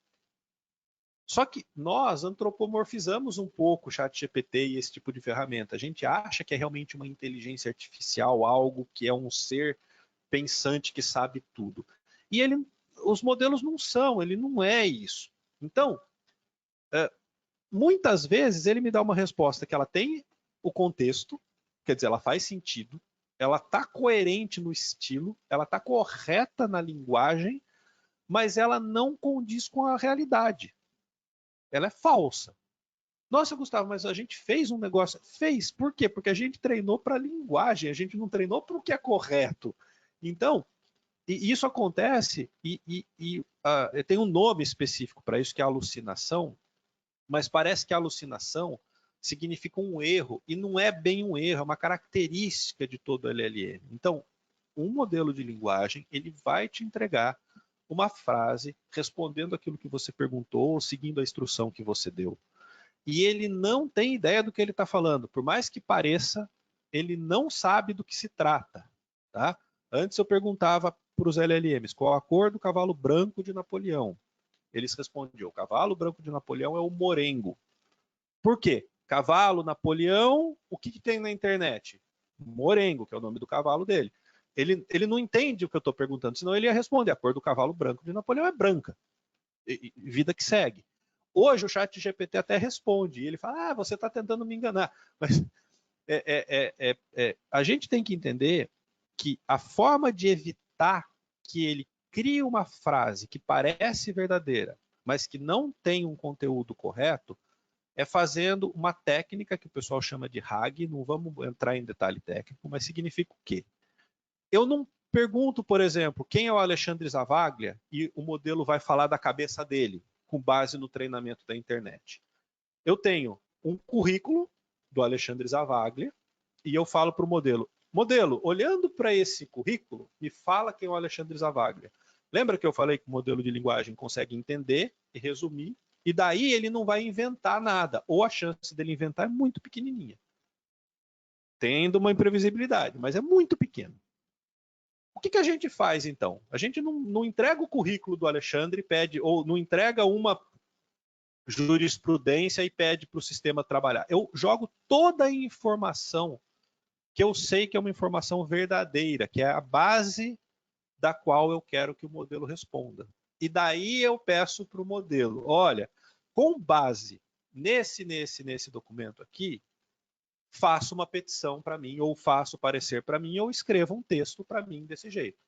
Speaker 4: Só que nós antropomorfizamos um pouco o ChatGPT e esse tipo de ferramenta. A gente acha que é realmente uma inteligência artificial, algo que é um ser pensante que sabe tudo. E os modelos não são, ele não é isso. Então, muitas vezes ele me dá uma resposta que ela tem o contexto, quer dizer, ela faz sentido, ela está coerente no estilo, ela está correta na linguagem, mas ela não condiz com a realidade. Ela é falsa. Nossa, Gustavo, mas a gente fez um negócio. Fez. Por quê? Porque a gente treinou para a linguagem, a gente não treinou para o que é correto. Então, isso acontece tem um nome específico para isso, que é alucinação, mas parece que a alucinação significa um erro, e não é bem um erro, é uma característica de todo LLM. Então, um modelo de linguagem, ele vai te entregar uma frase respondendo aquilo que você perguntou, ou seguindo a instrução que você deu. E ele não tem ideia do que ele está falando. Por mais que pareça, ele não sabe do que se trata. Tá? Antes eu perguntava para os LLMs qual a cor do cavalo branco de Napoleão. Eles respondiam: o cavalo branco de Napoleão é o morengo. Por quê? Cavalo, Napoleão, o que tem na internet? Morengo, que é o nome do cavalo dele. Ele não entende o que eu estou perguntando, senão ele ia responder: a cor do cavalo branco de Napoleão é branca. Vida que segue. Hoje o ChatGPT até responde, e ele fala: você está tentando me enganar. Mas a gente tem que entender que a forma de evitar que ele crie uma frase que parece verdadeira, mas que não tem um conteúdo correto, é fazendo uma técnica que o pessoal chama de RAG. Não vamos entrar em detalhe técnico, mas significa o quê? Eu não pergunto, por exemplo, quem é o Alexandre Zavaglia e o modelo vai falar da cabeça dele, com base no treinamento da internet. Eu tenho um currículo do Alexandre Zavaglia e eu falo para o modelo: olhando para esse currículo, me fala quem é o Alexandre Zavaglia. Lembra que eu falei que o modelo de linguagem consegue entender e resumir, e daí ele não vai inventar nada, ou a chance dele inventar é muito pequenininha, tendo uma imprevisibilidade, mas é muito pequeno. O que a gente faz, então? A gente não entrega o currículo do Alexandre, pede, ou não entrega uma jurisprudência e pede para o sistema trabalhar. Eu jogo toda a informação que eu sei que é uma informação verdadeira, que é a base da qual eu quero que o modelo responda. E daí eu peço para o modelo: olha, com base nesse documento aqui, faça uma petição para mim, ou faça o parecer para mim, ou escreva um texto para mim desse jeito.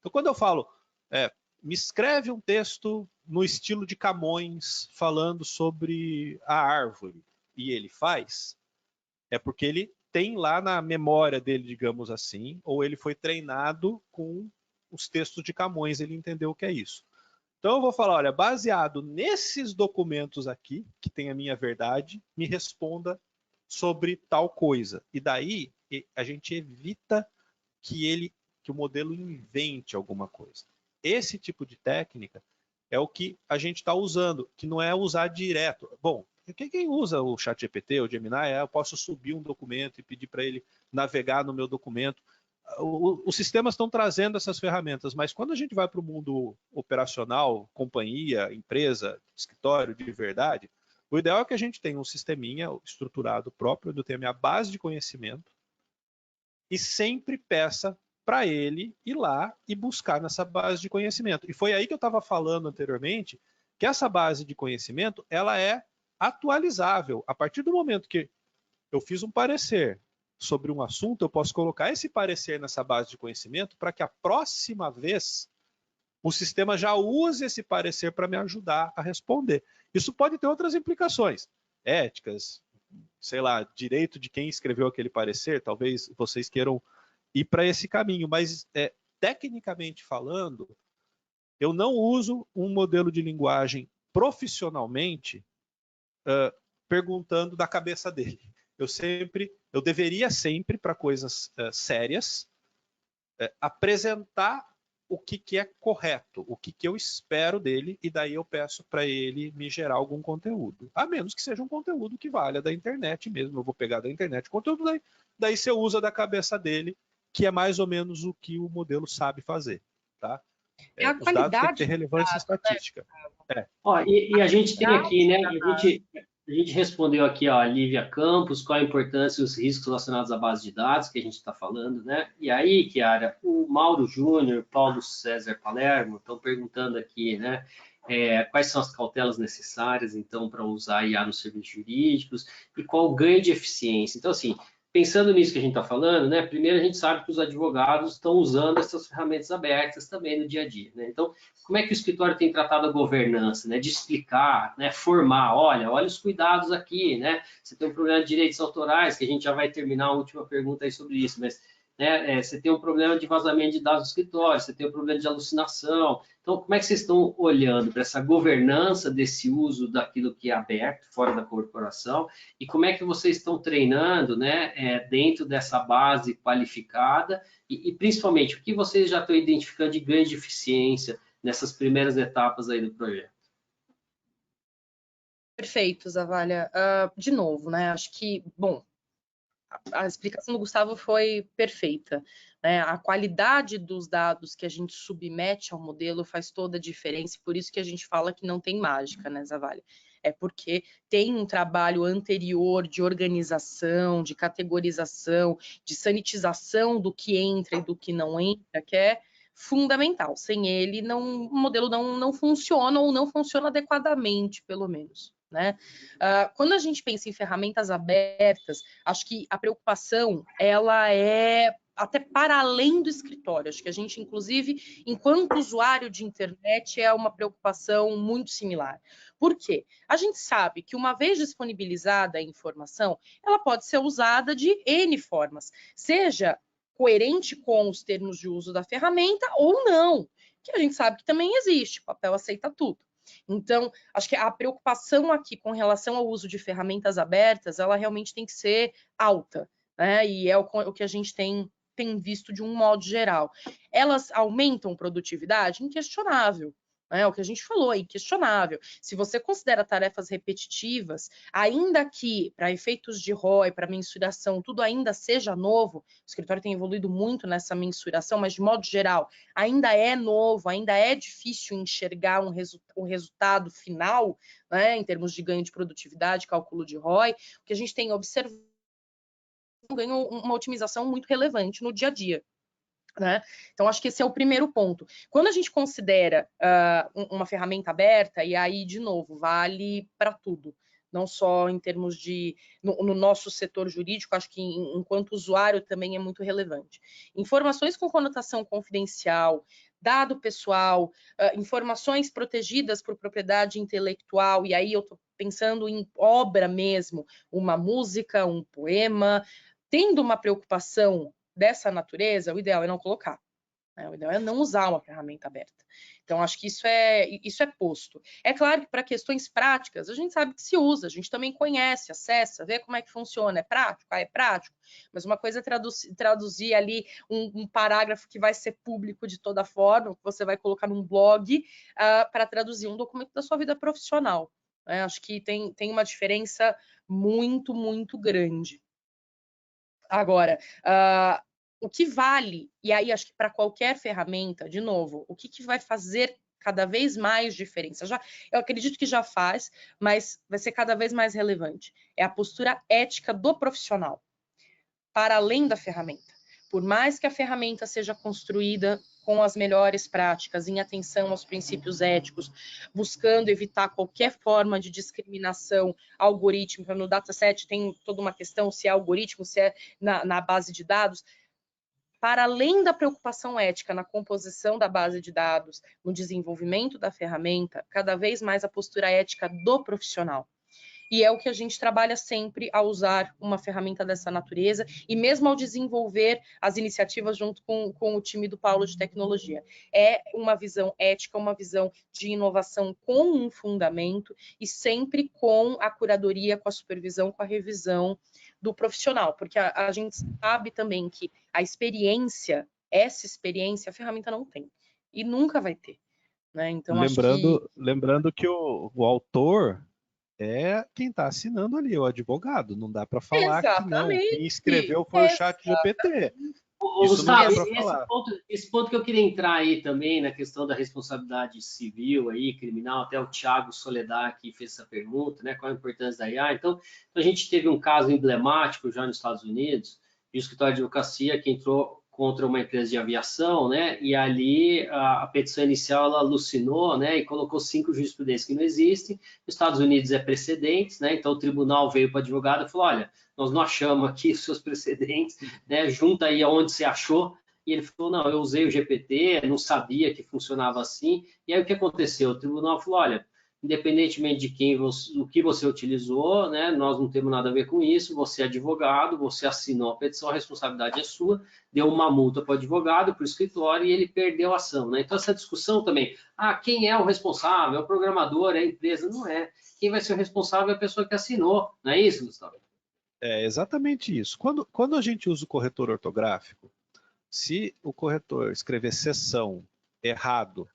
Speaker 4: Então, quando eu falo, me escreve um texto no estilo de Camões, falando sobre a árvore, e ele faz, é porque ele tem lá na memória dele, digamos assim, ou ele foi treinado com os textos de Camões, ele entendeu o que é isso. Então eu vou falar: olha, baseado nesses documentos aqui, que tem a minha verdade, me responda sobre tal coisa. E daí a gente evita que o modelo invente alguma coisa. Esse tipo de técnica é o que a gente está usando, que não é usar direto. Bom, quem usa o ChatGPT ou o Gemini, eu posso subir um documento e pedir para ele navegar no meu documento. Os sistemas estão trazendo essas ferramentas, mas quando a gente vai para o mundo operacional, companhia, empresa, escritório de verdade, o ideal é que a gente tenha um sisteminha estruturado próprio, onde eu tenho a minha base de conhecimento, e sempre peça para ele ir lá e buscar nessa base de conhecimento. E foi aí que eu estava falando anteriormente, que essa base de conhecimento ela é atualizável. A partir do momento que eu fiz um parecer sobre um assunto, eu posso colocar esse parecer nessa base de conhecimento para que a próxima vez o sistema já use esse parecer para me ajudar a responder. Isso pode ter outras implicações éticas, sei lá, direito de quem escreveu aquele parecer, talvez vocês queiram ir para esse caminho, mas tecnicamente falando, eu não uso um modelo de linguagem profissionalmente perguntando da cabeça dele. Eu deveria sempre, para coisas sérias, apresentar o que é correto, o que eu espero dele, e daí eu peço para ele me gerar algum conteúdo. A menos que seja um conteúdo que valha da internet mesmo. Eu vou pegar da internet o conteúdo, daí você usa da cabeça dele, que é mais ou menos o que o modelo sabe fazer. Tá? Os dados têm que ter relevância estatística.
Speaker 2: E a gente tem aqui, né? A gente respondeu aqui, ó, a Lívia Campos, qual a importância e os riscos relacionados à base de dados, que a gente está falando, né? E aí, Chiara, o Mauro Júnior, Paulo César Palermo estão perguntando aqui, né? Quais são as cautelas necessárias, então, para usar IA nos serviços jurídicos e qual o ganho de eficiência. Então, assim, pensando nisso que a gente está falando, né? Primeiro a gente sabe que os advogados estão usando essas ferramentas abertas também no dia a dia, né? Então, como é que o escritório tem tratado a governança, né? De explicar, né? Formar, olha os cuidados aqui, né? Você tem um problema de direitos autorais, que a gente já vai terminar a última pergunta aí sobre isso, mas né, você tem um problema de vazamento de dados do escritório, você tem um problema de alucinação. Então, como é que vocês estão olhando para essa governança desse uso daquilo que é aberto, fora da corporação, e como é que vocês estão treinando, né, dentro dessa base qualificada, e principalmente, o que vocês já estão identificando de ganho de eficiência nessas primeiras etapas aí do projeto?
Speaker 3: Perfeito, Zavalha. De novo, né? Acho que, bom, a explicação do Gustavo foi perfeita, né? A qualidade dos dados que a gente submete ao modelo faz toda a diferença, e por isso que a gente fala que não tem mágica, né, Zavalha? É porque tem um trabalho anterior de organização, de categorização, de sanitização do que entra e do que não entra, que é fundamental. Sem ele, o modelo não funciona, ou não funciona adequadamente, pelo menos, né? Quando a gente pensa em ferramentas abertas, acho que a preocupação ela é até para além do escritório. Acho que a gente, inclusive, enquanto usuário de internet, é uma preocupação muito similar. Por quê? A gente sabe que, uma vez disponibilizada a informação, ela pode ser usada de N formas, seja coerente com os termos de uso da ferramenta ou não, que a gente sabe que também existe, o papel aceita tudo. Então, acho que a preocupação aqui com relação ao uso de ferramentas abertas, ela realmente tem que ser alta, né? E é o que a gente tem visto de um modo geral. Elas aumentam produtividade? Inquestionável. É o que a gente falou, é inquestionável. Se você considera tarefas repetitivas, ainda que para efeitos de ROI, para mensuração, tudo ainda seja novo, o escritório tem evoluído muito nessa mensuração, mas de modo geral, ainda é novo, ainda é difícil enxergar um resultado final, né, em termos de ganho de produtividade, cálculo de ROI. O que a gente tem observado é um ganho, uma otimização muito relevante no dia a dia. Né? Então, acho que esse é o primeiro ponto. Quando a gente considera uma ferramenta aberta, e aí, de novo, vale para tudo, não só em termos de... No nosso setor jurídico, acho que enquanto usuário também é muito relevante. Informações com conotação confidencial, dado pessoal, informações protegidas por propriedade intelectual, e aí eu estou pensando em obra mesmo, uma música, um poema, tendo uma preocupação dessa natureza, o ideal é não colocar. Né? O ideal é não usar uma ferramenta aberta. Então, acho que isso é posto. É claro que para questões práticas, a gente sabe que se usa, a gente também conhece, acessa, vê como é que funciona. É prático? É prático. Mas uma coisa é traduzir ali um parágrafo que vai ser público de toda forma, que você vai colocar num blog para traduzir um documento da sua vida profissional. Né? Acho que tem uma diferença muito, muito grande. Agora, o que vale, e aí acho que para qualquer ferramenta, de novo, o que vai fazer cada vez mais diferença? Eu acredito que já faz, mas vai ser cada vez mais relevante. É a postura ética do profissional, para além da ferramenta. Por mais que a ferramenta seja construída com as melhores práticas, em atenção aos princípios éticos, buscando evitar qualquer forma de discriminação algorítmica. No dataset tem toda uma questão se é algoritmo, se é na base de dados. Para além da preocupação ética na composição da base de dados, no desenvolvimento da ferramenta, cada vez mais a postura ética do profissional. E é o que a gente trabalha sempre ao usar uma ferramenta dessa natureza e mesmo ao desenvolver as iniciativas junto com o time do Paulo de Tecnologia. É uma visão ética, uma visão de inovação com um fundamento e sempre com a curadoria, com a supervisão, com a revisão do profissional, porque a gente sabe também que essa experiência, a ferramenta não tem e nunca vai ter. Né? Então,
Speaker 4: lembrando que o autor é quem está assinando ali, o advogado. Não dá para falar que não. Quem escreveu foi o ChatGPT.
Speaker 2: Gustavo, esse ponto que eu queria entrar aí também na questão da responsabilidade civil aí, criminal, até o Thiago Soledad que fez essa pergunta, né? Qual a importância da IA? Então, a gente teve um caso emblemático já nos Estados Unidos, de um escritório de advocacia que entrou contra uma empresa de aviação, né? E ali a petição inicial ela alucinou, né? E colocou 5 jurisprudências que não existem. Nos Estados Unidos é precedentes, né? Então o tribunal veio para o advogado e falou: olha, nós não achamos aqui os seus precedentes, né? Junta aí aonde você achou. E ele falou: não, eu usei o GPT, não sabia que funcionava assim. E aí o que aconteceu? O tribunal falou: olha, independentemente de o que você utilizou, né, nós não temos nada a ver com isso, você é advogado, você assinou a petição, a responsabilidade é sua, deu uma multa para o advogado, para o escritório, e ele perdeu a ação. Né? Então, essa discussão também, quem é o responsável? É o programador, é a empresa? Não é. Quem vai ser o responsável é a pessoa que assinou. Não é isso, Gustavo?
Speaker 4: É exatamente isso. Quando a gente usa o corretor ortográfico, se o corretor escrever seção errado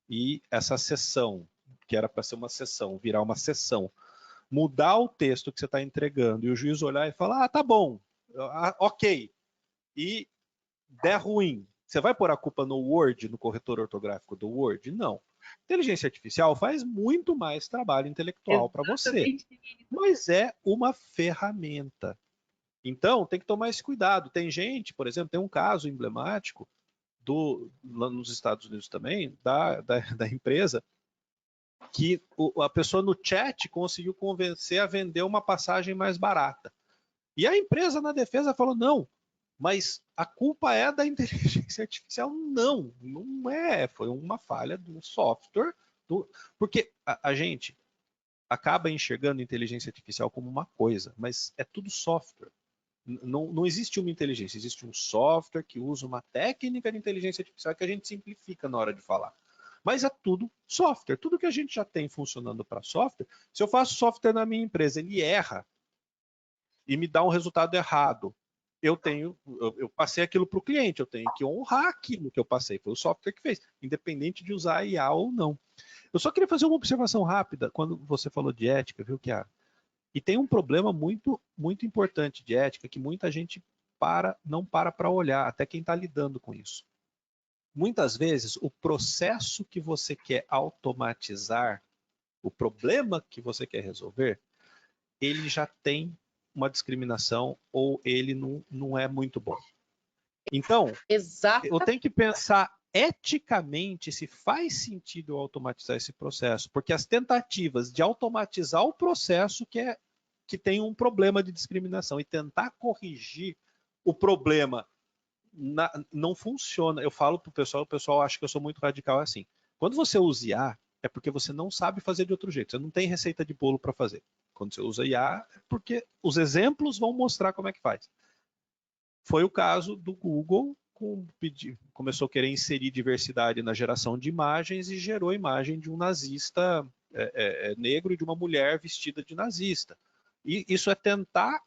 Speaker 4: e essa seção, que era para ser uma seção, virar uma seção, mudar o texto que você está entregando e o juiz olhar e falar: tá bom, ok, e der ruim, você vai pôr a culpa no Word, no corretor ortográfico do Word? Não. Inteligência artificial faz muito mais trabalho intelectual para você, mas é uma ferramenta. Então, tem que tomar esse cuidado. Tem gente, por exemplo, tem um caso emblemático lá nos Estados Unidos também, da empresa, que a pessoa no chat conseguiu convencer a vender uma passagem mais barata. E a empresa na defesa falou: não, mas a culpa é da inteligência artificial. Não, não é. Foi uma falha do software. Porque a gente acaba enxergando inteligência artificial como uma coisa, mas é tudo software. Não existe uma inteligência, existe um software que usa uma técnica de inteligência artificial que a gente simplifica na hora de falar. Mas é tudo software. Tudo que a gente já tem funcionando para software, se eu faço software na minha empresa, ele erra e me dá um resultado errado, eu passei aquilo para o cliente, eu tenho que honrar aquilo que eu passei. Foi o software que fez, independente de usar IA ou não. Eu só queria fazer uma observação rápida quando você falou de ética, viu, Chiara? E tem um problema muito, muito importante de ética que muita gente não para olhar, até quem está lidando com isso. Muitas vezes, o processo que você quer automatizar, o problema que você quer resolver, ele já tem uma discriminação ou ele não é muito bom. Então, eu tenho que pensar eticamente se faz sentido eu automatizar esse processo, porque as tentativas de automatizar o processo que tem um problema de discriminação e tentar corrigir o problema não funciona. Eu falo para o pessoal acha que eu sou muito radical assim. Quando você usa IA, é porque você não sabe fazer de outro jeito, você não tem receita de bolo para fazer. Quando você usa IA, é porque os exemplos vão mostrar como é que faz. Foi o caso do Google, começou a querer inserir diversidade na geração de imagens e gerou a imagem de um nazista negro e de uma mulher vestida de nazista. E isso é tentar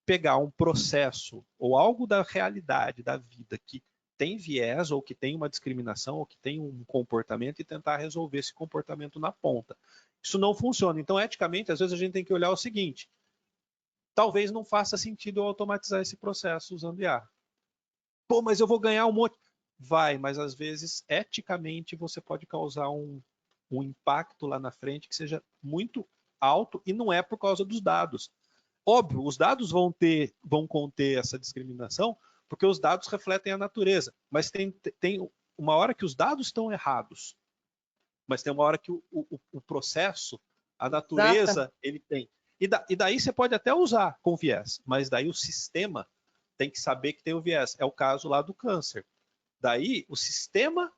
Speaker 4: pegar um processo ou algo da realidade, da vida, que tem viés ou que tem uma discriminação ou que tem um comportamento e tentar resolver esse comportamento na ponta. Isso não funciona. Então, eticamente, às vezes a gente tem que olhar o seguinte: talvez não faça sentido eu automatizar esse processo usando IA. Pô, mas eu vou ganhar um monte. Vai, mas às vezes, eticamente, você pode causar um impacto lá na frente que seja muito alto e não é por causa dos dados. Óbvio, os dados vão conter essa discriminação porque os dados refletem a natureza, mas tem uma hora que os dados estão errados, mas tem uma hora que o processo, a natureza, ele tem. E daí você pode até usar com viés, mas daí o sistema tem que saber que tem o viés. É o caso lá do câncer. Daí o sistema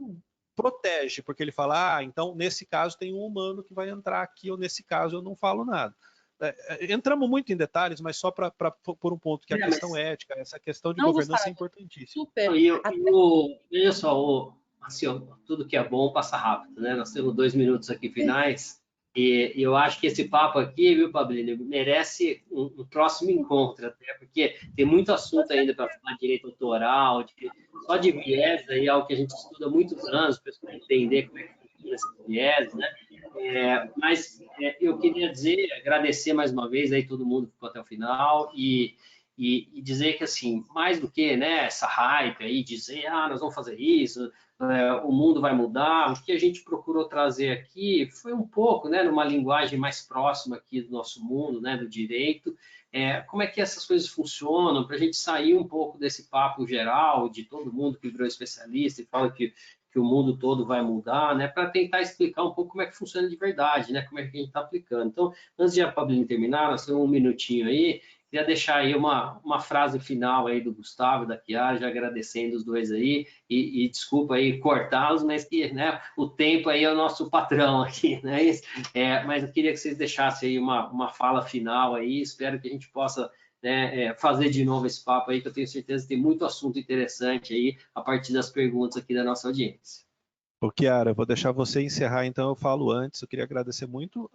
Speaker 4: protege, porque ele fala: então nesse caso tem um humano que vai entrar aqui, ou nesse caso eu não falo nada. Entramos muito em detalhes, mas só para pôr um ponto, que a questão ética, essa questão de governança é importantíssima.
Speaker 3: Super.
Speaker 2: Olha só, assim, tudo que é bom passa rápido, né? Nós temos 2 minutos aqui finais, e eu acho que esse papo aqui, viu, Pablino, merece um próximo encontro, até porque tem muito assunto ainda para falar de direito autoral, só de viés, aí é algo que a gente estuda há muitos anos, para entender como é que funciona esses viés, né? Mas eu queria agradecer mais uma vez aí todo mundo que ficou até o final e e dizer que, assim, mais do que, né, essa hype aí, dizer, nós vamos fazer isso, o mundo vai mudar, o que a gente procurou trazer aqui foi um pouco, né, numa linguagem mais próxima aqui do nosso mundo, né, do direito, como é que essas coisas funcionam, para a gente sair um pouco desse papo geral de todo mundo que virou especialista e fala que o mundo todo vai mudar, né, para tentar explicar um pouco como é que funciona de verdade, né, como é que a gente está aplicando. Então, antes de a Pablini terminar, nós temos um minutinho aí, queria deixar aí uma frase final aí do Gustavo e da Chiara, já agradecendo os dois aí, e desculpa aí cortá-los, mas que, né, o tempo aí é o nosso patrão aqui, né, mas eu queria que vocês deixassem aí uma fala final aí, espero que a gente possa, né, fazer de novo esse papo aí, que eu tenho certeza que tem muito assunto interessante aí, a partir das perguntas aqui da nossa audiência.
Speaker 4: Ô, Chiara, eu vou deixar você encerrar, então eu falo antes. Eu queria agradecer muito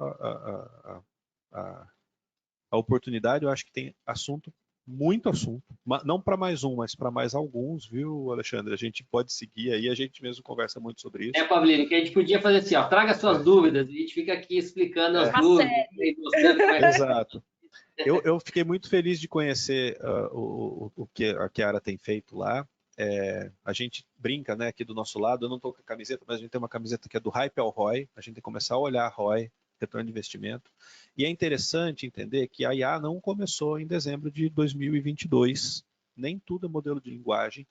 Speaker 4: a oportunidade. Eu acho que tem assunto, muito assunto, não para mais um, mas para mais alguns, viu, Alexandre? A gente pode seguir aí, a gente mesmo conversa muito sobre isso.
Speaker 2: Pablini, que a gente podia fazer assim, ó, traga suas dúvidas, e a gente fica aqui explicando as dúvidas.
Speaker 4: Exato. Eu fiquei muito feliz de conhecer o que a Chiara tem feito lá. A gente brinca, né, aqui do nosso lado, eu não estou com a camiseta, mas a gente tem uma camiseta que é do Hype ao ROI, a gente tem que começar a olhar ROI, retorno de investimento, e é interessante entender que a IA não começou em dezembro de 2022, nem tudo é modelo de linguagem,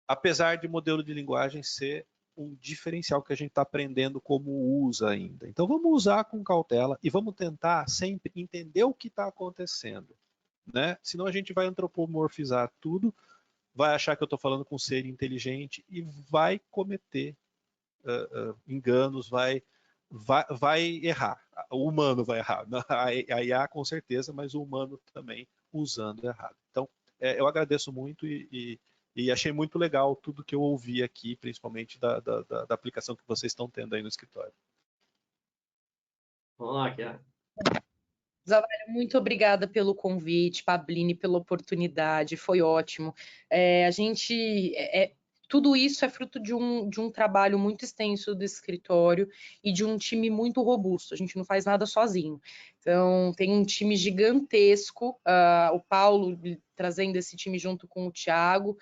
Speaker 4: apesar de modelo de linguagem ser um diferencial que a gente está aprendendo como usa ainda. Então vamos usar com cautela e vamos tentar sempre entender o que está acontecendo, né? Senão a gente vai antropomorfizar tudo, vai achar que eu estou falando com um ser inteligente e vai cometer enganos, vai errar. O humano vai errar. A IA com certeza, mas o humano também usando errado. Então, eu agradeço muito e achei muito legal tudo que eu ouvi aqui, principalmente da aplicação que vocês estão tendo aí no escritório.
Speaker 2: Vamos lá, Chiara.
Speaker 3: Zavalha, muito obrigada pelo convite, Pablini, pela oportunidade, foi ótimo. Tudo isso é fruto de um trabalho muito extenso do escritório e de um time muito robusto. A gente não faz nada sozinho. Então, tem um time gigantesco, o Paulo trazendo esse time junto com o Thiago,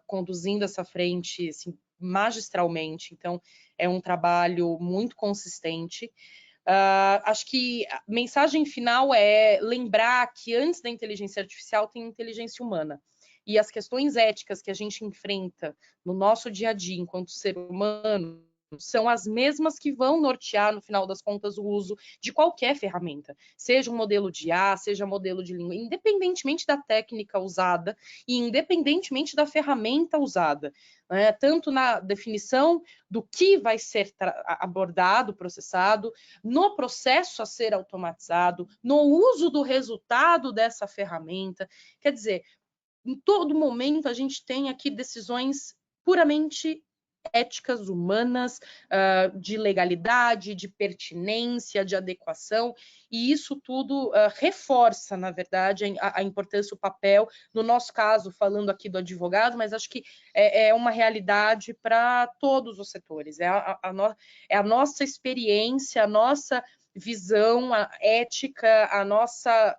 Speaker 3: conduzindo essa frente assim, magistralmente. Então, é um trabalho muito consistente. Acho que a mensagem final é lembrar que antes da inteligência artificial tem inteligência humana. E as questões éticas que a gente enfrenta no nosso dia a dia enquanto ser humano são as mesmas que vão nortear, no final das contas, o uso de qualquer ferramenta, seja um modelo de IA, seja modelo de língua, independentemente da técnica usada e independentemente da ferramenta usada, né? Tanto na definição do que vai ser abordado, processado, no processo a ser automatizado, no uso do resultado dessa ferramenta. Quer dizer, em todo momento a gente tem aqui decisões puramente éticas, humanas, de legalidade, de pertinência, de adequação, e isso tudo reforça, na verdade, a importância, o papel, no nosso caso, falando aqui do advogado, mas acho que é uma realidade para todos os setores, é a nossa experiência, a nossa visão, a ética, a nossa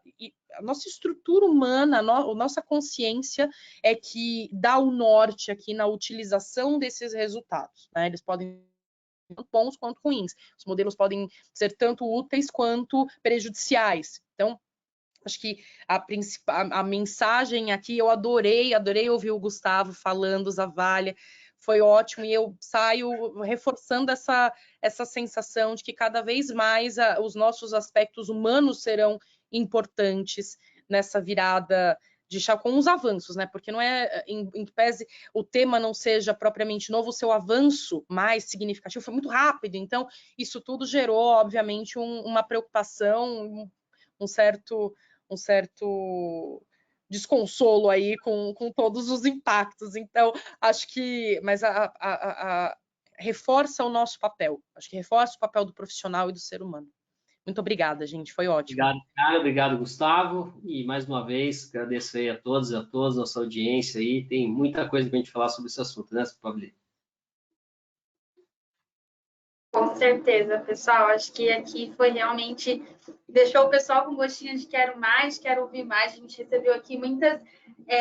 Speaker 3: estrutura humana, a nossa consciência é que dá o norte aqui na utilização desses resultados, né? Eles podem ser tanto bons quanto ruins. Os modelos podem ser tanto úteis quanto prejudiciais. Então, acho que a mensagem aqui, eu adorei ouvir o Gustavo falando, Zavalha, foi ótimo, e eu saio reforçando essa sensação de que cada vez mais os nossos aspectos humanos serão importantes nessa virada de chave, com os avanços, né? Porque não é, em que pese o tema não seja propriamente novo, o seu avanço mais significativo foi muito rápido, então isso tudo gerou, obviamente, uma preocupação, um certo desconsolo aí com todos os impactos. Então, acho que, mas reforça o nosso papel. Acho que reforça o papel do profissional e do ser humano. Muito obrigada, gente. Foi ótimo.
Speaker 2: Obrigado, cara. Obrigado, Gustavo. E mais uma vez, agradeço aí a todos e a todas, nossa audiência aí. Tem muita coisa para a gente falar sobre esse assunto, né, Pablito?
Speaker 1: Com Com certeza, pessoal. Acho que aqui foi realmente... Deixou o pessoal com gostinho de quero mais, quero ouvir mais. A gente recebeu aqui muitas,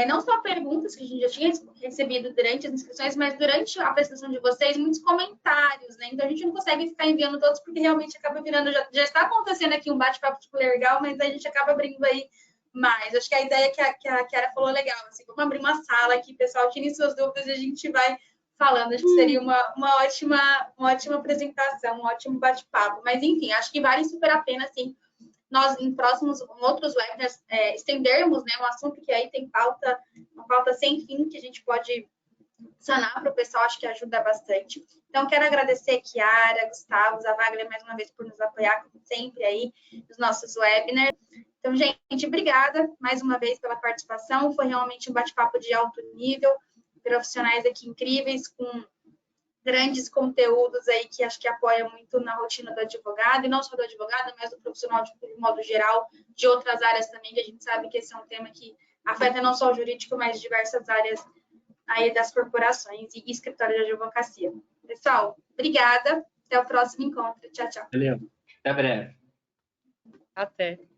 Speaker 1: não só perguntas que a gente já tinha recebido durante as inscrições, mas durante a apresentação de vocês, muitos comentários, né? Então, a gente não consegue ficar enviando todos, porque realmente acaba virando... Já está acontecendo aqui um bate-papo tipo legal, mas a gente acaba abrindo aí mais. Acho que a ideia que a Chiara falou é legal. Assim, vamos abrir uma sala aqui, pessoal, tirem suas dúvidas e a gente vai falando. Acho que seria uma ótima apresentação, um ótimo bate-papo. Mas, enfim, acho que vale super a pena, assim, nós, em outros webinars, estendermos, né, um assunto que aí tem uma pauta sem fim, que a gente pode sanar para o pessoal, acho que ajuda bastante. Então, quero agradecer a Chiara, Gustavo, a Wagner, mais uma vez, por nos apoiar, como sempre, aí, nos nossos webinars. Então, gente, obrigada mais uma vez pela participação. Foi realmente um bate-papo de alto nível, profissionais aqui incríveis, com grandes conteúdos aí que acho que apoia muito na rotina do advogado, e não só do advogado, mas do profissional de modo geral, de outras áreas também, que a gente sabe que esse é um tema que afeta não só o jurídico, mas diversas áreas aí das corporações e escritório de advocacia. Pessoal, obrigada, até o próximo encontro. Tchau, tchau.
Speaker 2: Valeu, até breve.
Speaker 3: Até.